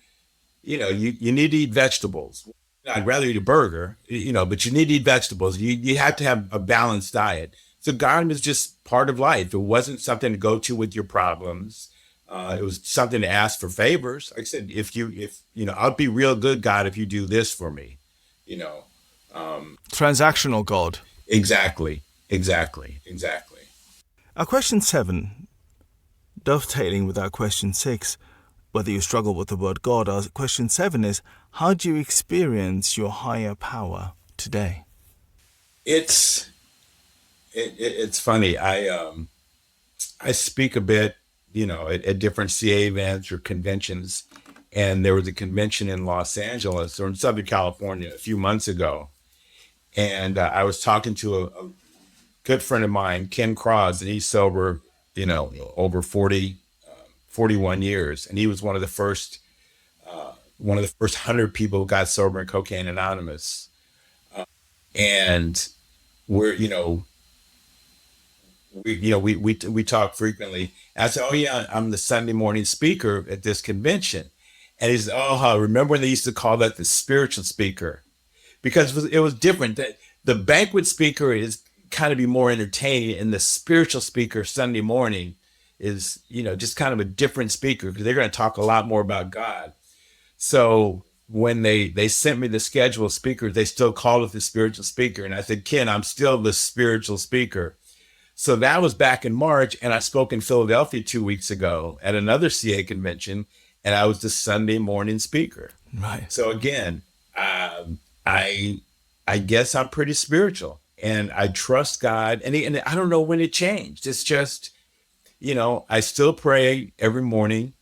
need to eat vegetables. I'd rather eat a burger, but you need to eat vegetables. You have to have a balanced diet. So God was just part of life. It wasn't something to go to with your problems. It was something to ask for favors. Like I said, if I'll be real good, God, if you do this for me, Transactional God. Exactly. Our question 7, dovetailing with our question 6, whether you struggle with the word God, our question 7 is, how do you experience your higher power today? It's funny. I speak a bit, at different CA events or conventions, and there was a convention in Los Angeles or in Southern California a few months ago. And I was talking to a good friend of mine, Ken Cross, and he's sober, over 41 years. And he was one of the first 100 people who got sober in Cocaine Anonymous. And we're, we talk frequently. And I said, oh yeah, I'm the Sunday morning speaker at this convention. And he said, oh, remember when they used to call that the spiritual speaker? Because it was different. That the banquet speaker is kind of be more entertaining, and the spiritual speaker Sunday morning is, just kind of a different speaker, because they're going to talk a lot more about God. So when they sent me the schedule of speakers, they still called it the spiritual speaker. And I said, Ken, I'm still the spiritual speaker. So that was back in March, and I spoke in Philadelphia 2 weeks ago at another CA convention, and I was the Sunday morning speaker. Right. So again, I guess I'm pretty spiritual, and I trust God, and I don't know when it changed. It's just, I still pray every morning.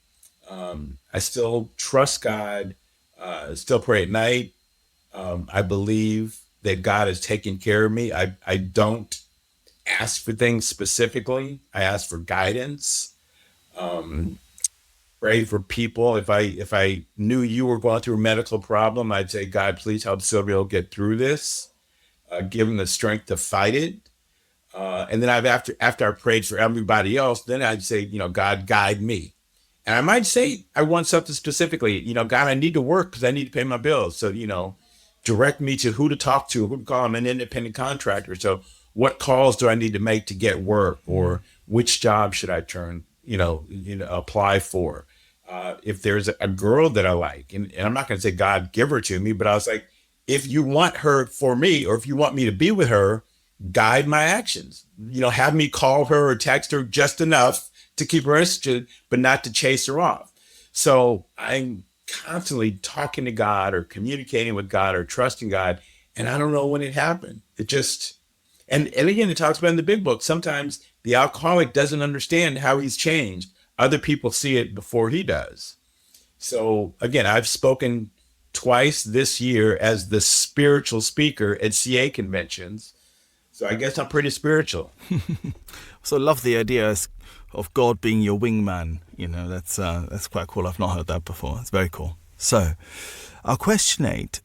I still trust God. I still pray at night. I believe that God is taking care of me. I don't ask for things specifically. I ask for guidance. Pray for people. If I knew you were going through a medical problem, I'd say, God, please help Silvio get through this. Give him the strength to fight it. And then after I prayed for everybody else, then I'd say, God, guide me. And I might say, I want something specifically, God, I need to work because I need to pay my bills. So, direct me to who to talk to, who to call. I'm an independent contractor. So what calls do I need to make to get work, or which job should I turn apply for. If there's a girl that I like, and I'm not going to say God give her to me, but I was like, if you want her for me, or if you want me to be with her, guide my actions. Have me call her or text her just enough to keep her interested, but not to chase her off. So I'm constantly talking to God or communicating with God or trusting God. And I don't know when it happened. It just, and again, it talks about in the big book, sometimes the alcoholic doesn't understand how he's changed. Other people see it before he does. So again, I've spoken twice this year as the spiritual speaker at CA conventions. So I guess I'm pretty spiritual. So I love the idea of God being your wingman. That's quite cool. I've not heard that before. It's very cool. So our question 8,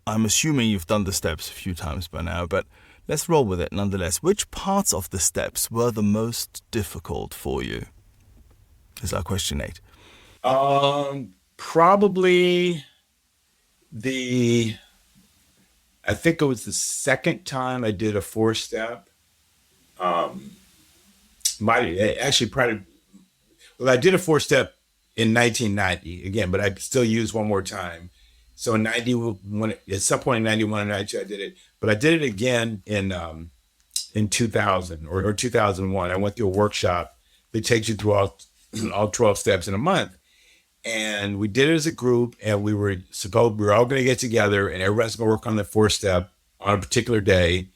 I'm assuming you've done the steps a few times by now, but let's roll with it nonetheless. Which parts of the steps were the most difficult for you? Is our question 8. Probably I think it was the second time I did a 4-step. I did a 4-step in 1990 again, but I still used one more time. So in 91, at some point in 91 and 92, I did it, but I did it again in 2000 or 2001. I went through a workshop that takes you through all 12 steps in a month. And we did it as a group, and we were all going to get together, and everybody's going to work on the 4-step on a particular day.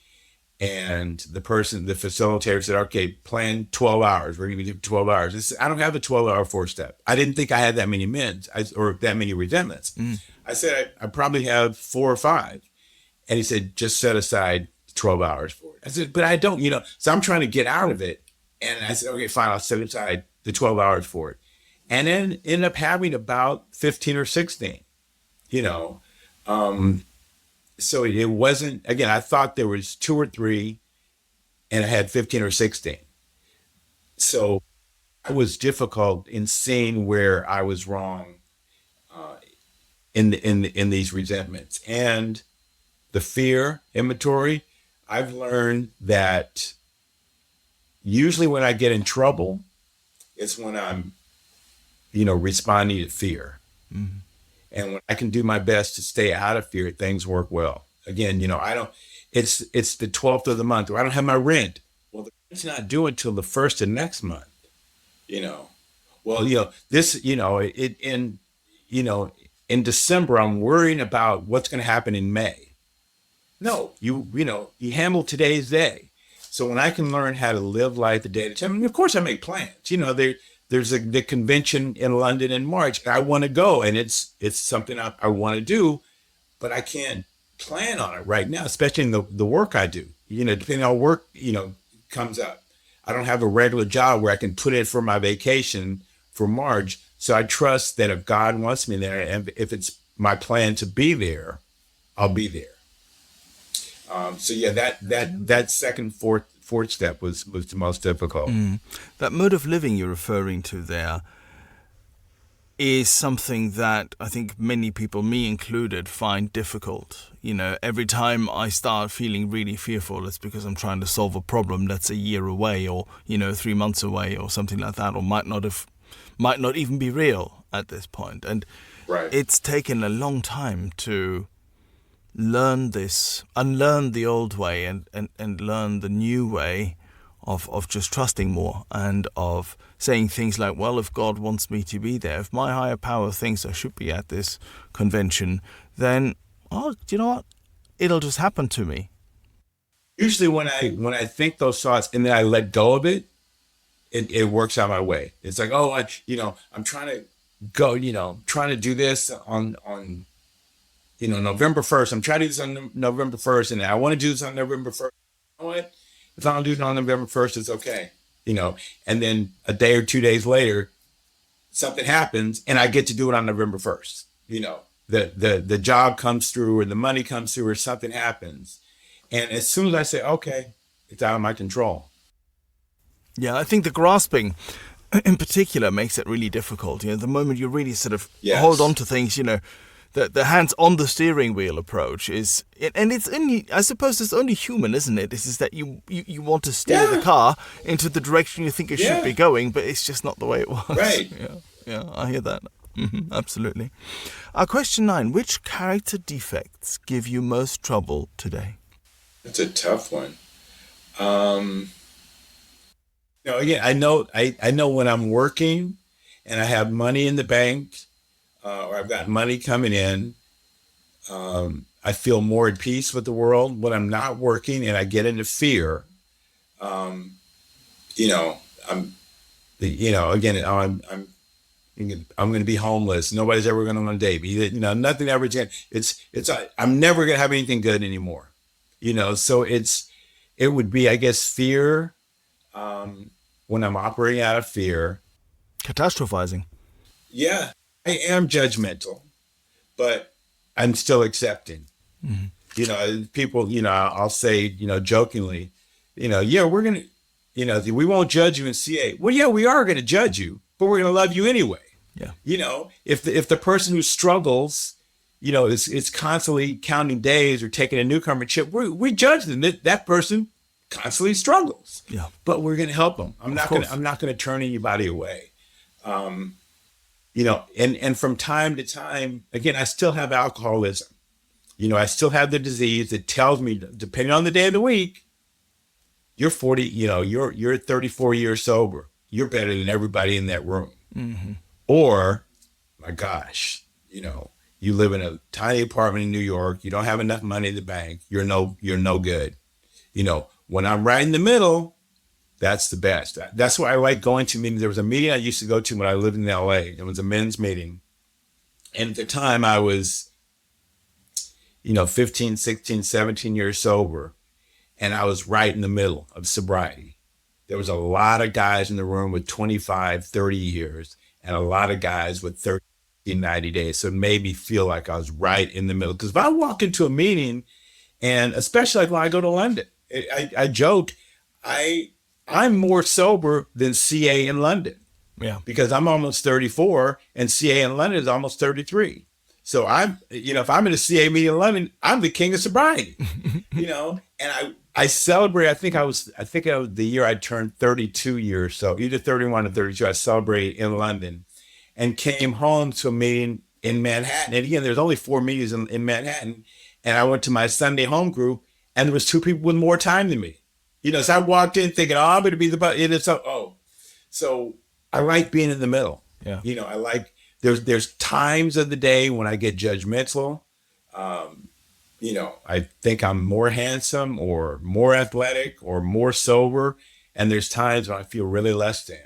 And the facilitator said, okay, plan 12 hours. We're going to do 12 hours. I said, I don't have a 12-hour 4-step. I didn't think I had that many minutes or that many resentments. I said, I probably have 4 or 5. And he said, just set aside 12 hours for it. I said, but I don't, so I'm trying to get out of it. And I said, okay, fine, I'll set aside the 12 hours for it. And then end up having about 15 or 16, So it wasn't, again, I thought there was 2 or 3 and I had 15 or 16. So it was difficult in seeing where I was wrong in these resentments. And the fear inventory, I've learned that usually when I get in trouble, it's when I'm responding to fear. Mm-hmm. And when I can do my best to stay out of fear, things work well. Again, it's the 12th of the month, or I don't have my rent. Well, the rent's not due until the 1st of next month, Well, in December, I'm worrying about what's going to happen in May. No, you handle today's day. So when I can learn how to live life the day at a time, of course I make plans. There's the convention in London in March. I want to go, and it's something I want to do, but I can't plan on it right now, especially in the work I do. Depending on work, comes up. I don't have a regular job where I can put in for my vacation for March. So I trust that if God wants me there, and if it's my plan to be there, I'll be there. That second, fourth step was the most difficult. That mode of living you're referring to there is something that I think many people, me included, find difficult. Every time I start feeling really fearful, it's because I'm trying to solve a problem that's a year away, or 3 months away, or something like that, or might not even be real at this point. And right. It's taken a long time to learn this, unlearn the old way and learn the new way of just trusting more, and of saying things like, well, if God wants me to be there, if my higher power thinks I should be at this convention, then, do you know what? It'll just happen to me. Usually when I think those thoughts and then I let go of it, it works out my way. It's like, I'm trying to go, trying to do this on November 1st. I'm trying to do this on November 1st, and I want to do this on November 1st. You know what? If I don't do it on November 1st, it's okay. And then a day or 2 days later, something happens and I get to do it on November 1st. The job comes through, or the money comes through, or something happens. And as soon as I say, okay, it's out of my control. Yeah, I think the grasping in particular makes it really difficult. The moment you really sort of hold on to things, the hands on the steering wheel approach is, and it's only, I suppose it's only human, isn't it? This is that you want to steer the car into the direction you think it should be going, but it's just not the way it was. Right. Yeah, I hear that. Absolutely. Question 9, which character defects give you most trouble today? That's a tough one. Again, I know when I'm working and I have money in the bank, or I've got money coming in, I feel more at peace with the world. When I'm not working and I get into fear, I'm going to be homeless. Nobody's ever going to want to date me. Nothing ever changes. I'm never going to have anything good anymore. So it would be, I guess, fear. When I'm operating out of fear. Catastrophizing. Yeah, I am judgmental, but I'm still accepting. People, I'll say, jokingly, we're going to, we won't judge you in CA. Well, yeah, we are going to judge you, but we're going to love you anyway. Yeah. If the person who struggles, is constantly counting days or taking a newcomer chip, we judge them. That person constantly struggles. Yeah. But we're going to help them. I'm not going to turn anybody away. And from time to time, again, I still have alcoholism. I still have the disease that tells me, depending on the day of the week, you're 40, you're 34 years sober. You're better than everybody in that room. Mm-hmm. Or, my gosh, you live in a tiny apartment in New York. You don't have enough money in the bank. You're no good. When I'm right in the middle, that's the best. That's why I like going to meetings. There was a meeting I used to go to when I lived in LA. It was a men's meeting. And at the time I was, 15, 16, 17 years sober. And I was right in the middle of sobriety. There was a lot of guys in the room with 25, 30 years, and a lot of guys with 30, 90 days. So it made me feel like I was right in the middle. Because if I walk into a meeting, and especially like when I go to London, I joke, I'm more sober than CA in London. Yeah. Because I'm almost 34 and CA in London is almost 33. So if I'm in a CA meeting in London, I'm the king of sobriety, and I celebrate. I think it was the year I turned 32 years. So either 31 or 32, I celebrated in London and came home to a meeting in Manhattan. And again, there's only 4 meetings in Manhattan. And I went to my Sunday home group, and there was 2 people with more time than me. So I walked in thinking, I'm going to be So I like being in the middle. Yeah. I like, there's times of the day when I get judgmental. I think I'm more handsome or more athletic or more sober. And there's times when I feel really less than.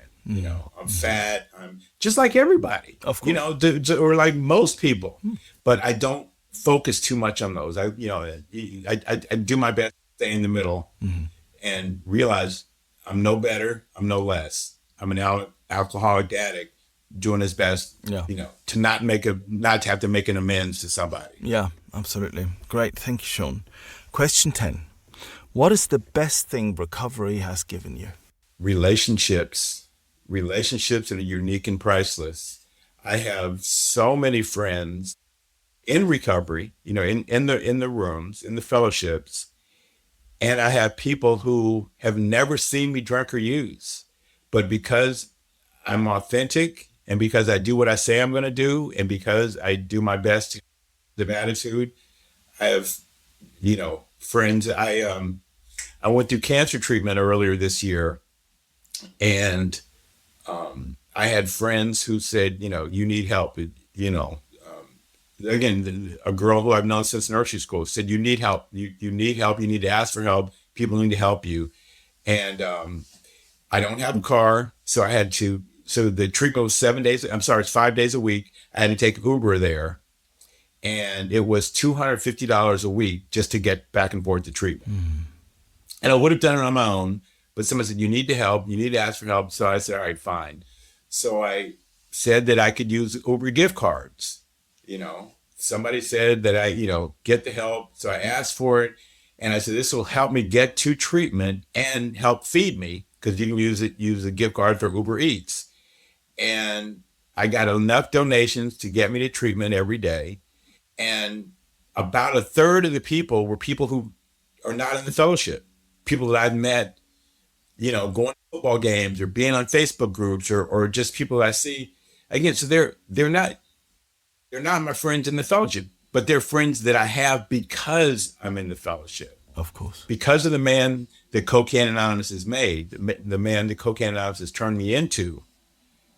I'm fat. I'm just like everybody. Of course. Or like most people. But I don't focus too much on those. I do my best to stay in the middle and realize I'm no better. I'm no less. I'm an alcoholic addict doing his best, to not have to make an amends to somebody. Yeah, absolutely. Great. Thank you, Sean. Question 10. What is the best thing recovery has given you? Relationships. Relationships are unique and priceless. I have so many friends in recovery, in the rooms, in the fellowships, and I have people who have never seen me drink or use, but because I'm authentic and because I do what I say I'm going to do, and because I do my best with attitude, I have, friends. I went through cancer treatment earlier this year, and I had friends who said, you need help. Again, a girl who I've known since nursery school said, you need help. You need help. You need to ask for help. People need to help you. And I don't have a car, so I had to. So the treatment was it's 5 days a week. I had to take Uber there, and it was $250 a week just to get back and forth to treatment. And I would have done it on my own, but someone said, you need to help. You need to ask for help. So I said, all right, fine. So I said that I could use Uber gift cards. Somebody said that I, get the help. So I asked for it, and I said, this will help me get to treatment and help feed me, because you can use a gift card for Uber Eats. And I got enough donations to get me to treatment every day. And about a third of the people were people who are not in the fellowship, people that I've met, going to football games or being on Facebook groups or just people I see. Again, so they're not my friends in the fellowship, but they're friends that I have because I'm in the fellowship. Of course. Because of the man that Cocaine Anonymous has made, the man that Cocaine Anonymous has turned me into,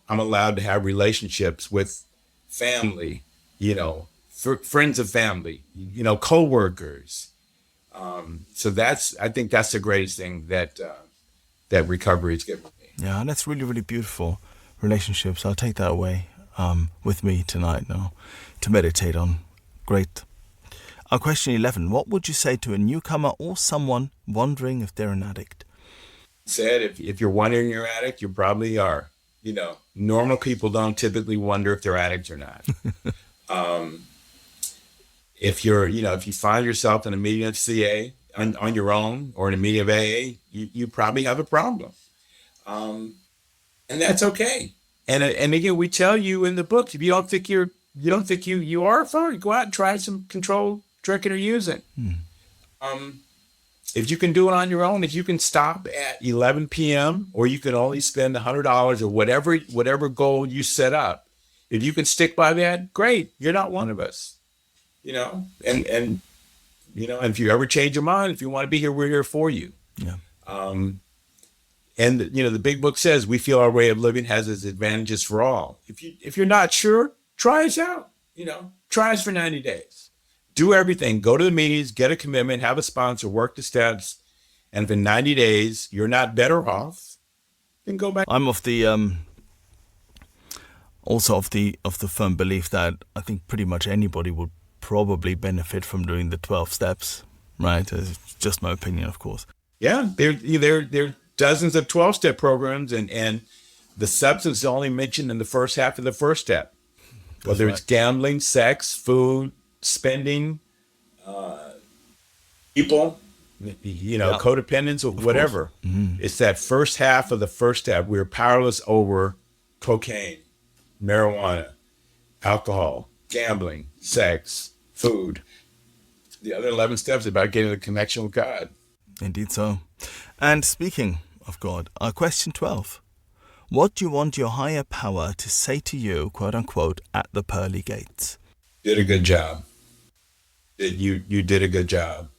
I'm allowed to have relationships with family, friends of family, coworkers. So I think that's the greatest thing that recovery has given me. Yeah, that's really, really beautiful relationships. I'll take that away with me tonight now to meditate on. Great. Our question 11, what would you say to a newcomer or someone wondering if they're an addict? Said, if you're wondering you're an addict, you probably are. Normal people don't typically wonder if they're addicts or not. If you find yourself in a meeting of CA on your own or in a meeting of AA, you probably have a problem. And that's okay. And again, we tell you in the book, if you don't think you are fine, go out and try some controlled drinking or using. If you can do it on your own, if you can stop at 11 p.m. or you can only spend $100 or whatever goal you set up, if you can stick by that, great. You're not one of us, and if you ever change your mind, if you want to be here, we're here for you. Yeah. And the big book says we feel our way of living has its advantages for all. If you're not sure, try us out. Try us for 90 days. Do everything. Go to the meetings, get a commitment, have a sponsor, work the steps, and if in 90 days you're not better off, then go back. I'm of the also of the firm belief that I think pretty much anybody would probably benefit from doing the 12 steps. Right? It's just my opinion, of course. Yeah, there are dozens of 12-step programs, and the substance is only mentioned in the first half of the first step. Whether it's gambling, sex, food, spending, people, codependence, or whatever. It's that first half of the first step. We're powerless over cocaine, marijuana, alcohol, gambling, sex, food. The other 11 steps are about getting a connection with God. Indeed so. And speaking of God, our question 12. What do you want your higher power to say to you, quote unquote, at the pearly gates? Did a good job. You did a good job.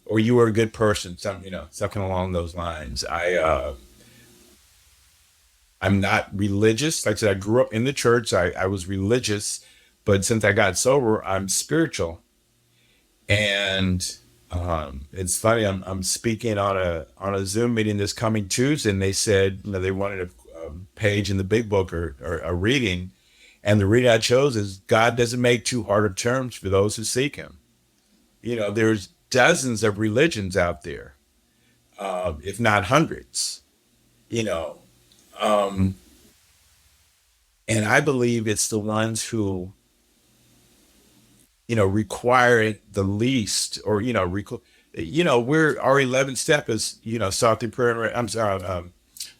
Or you were a good person. Something along those lines. I'm not religious. Like I said, I grew up in the church. I was religious, but since I got sober, I'm spiritual. And it's funny. I'm speaking on a Zoom meeting this coming Tuesday, and they said they wanted a page in the big book or a reading, and the reading I chose is God doesn't make too hard of terms for those who seek Him. There's dozens of religions out there, if not hundreds. And I believe it's the ones who require it the least, or we're our 11th step is sought through prayer. I'm sorry,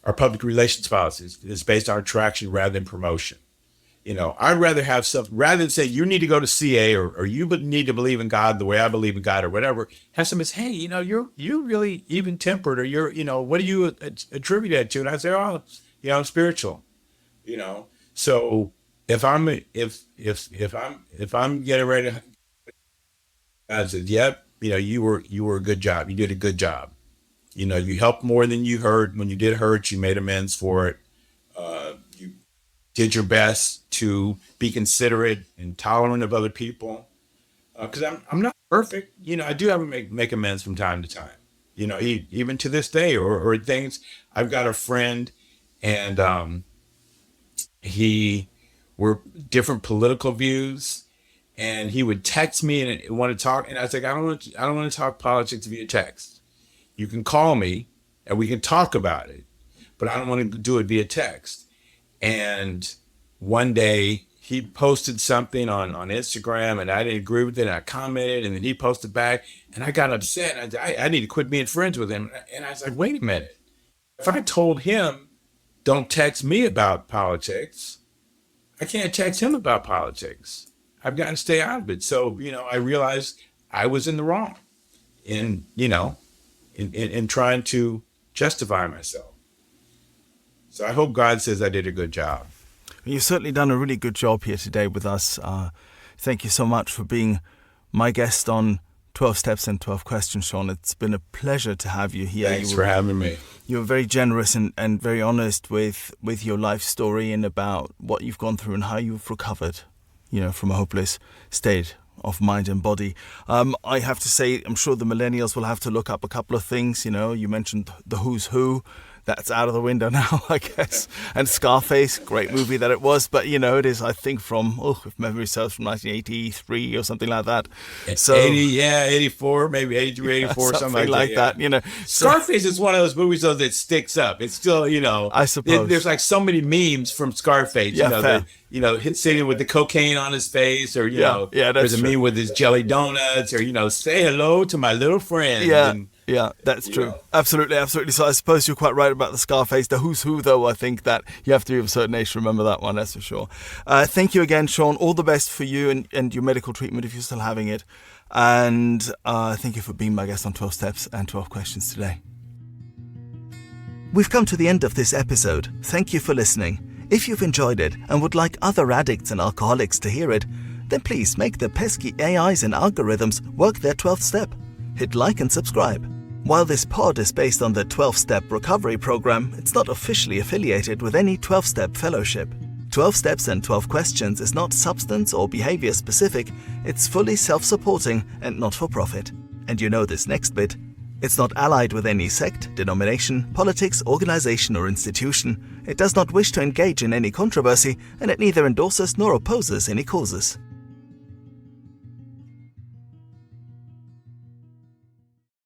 our public relations policies is based on attraction rather than promotion. I'd rather have something rather than say you need to go to CA or you need to believe in God the way I believe in God or whatever. Have somebody say, hey, you're really even tempered, or you're what do you attribute that to? And I say, I'm spiritual. So if I'm getting ready to, God said, yep, you were a good job. You did a good job. You helped more than you hurt. When you did hurt, you made amends for it. You did your best to be considerate and tolerant of other people. Because I'm not perfect. I do have to make amends from time to time. Even to this day, or things. I've got a friend, and we're different political views, and he would text me and want to talk, and I was like, I don't want to talk politics via text. You can call me and we can talk about it, but I don't want to do it via text. And one day he posted something on Instagram, and I didn't agree with it, and I commented, and then he posted back, and I got upset, and I need to quit being friends with him. And I was like, wait a minute. If I told him, don't text me about politics, I can't text him about politics. I've got to stay out of it. So, I realized I was in the wrong in trying to justify myself. So I hope God says I did a good job. You've certainly done a really good job here today with us. Thank you so much for being my guest on 12 Steps and 12 Questions, Sean. It's been a pleasure to have you here. Thanks for having me. You were very generous and very honest with your life story and about what you've gone through and how you've recovered, from a hopeless state of mind and body. I have to say, I'm sure the millennials will have to look up a couple of things. You mentioned the Who's Who. That's out of the window now, I guess. And Scarface, great movie that it was. But, it is, I think, if memory serves, from 1983 or something like that. So 84, maybe 83, 84, something like that. Scarface is one of those movies, though, that sticks up. It's still, I suppose. There's like so many memes from Scarface, fair. Sitting with the cocaine on his face, or, there's a meme with his jelly donuts, or, say hello to my little friend. Yeah, that's true. Absolutely. So I suppose you're quite right about the Scarface. The Who's Who, though, I think that you have to be of a certain age to remember that one, that's for sure. Thank you again, Sean. All the best for you and your medical treatment if you're still having it. And thank you for being my guest on 12 Steps and 12 Questions today. We've come to the end of this episode. Thank you for listening. If you've enjoyed it and would like other addicts and alcoholics to hear it, then please make the pesky AIs and algorithms work their 12th step. Hit like and subscribe. While this pod is based on the 12-Step Recovery Program, it's not officially affiliated with any 12-Step Fellowship. 12 Steps and 12 Questions is not substance or behavior specific, it's fully self-supporting and not-for-profit. And this next bit. It's not allied with any sect, denomination, politics, organization or institution. It does not wish to engage in any controversy, and it neither endorses nor opposes any causes.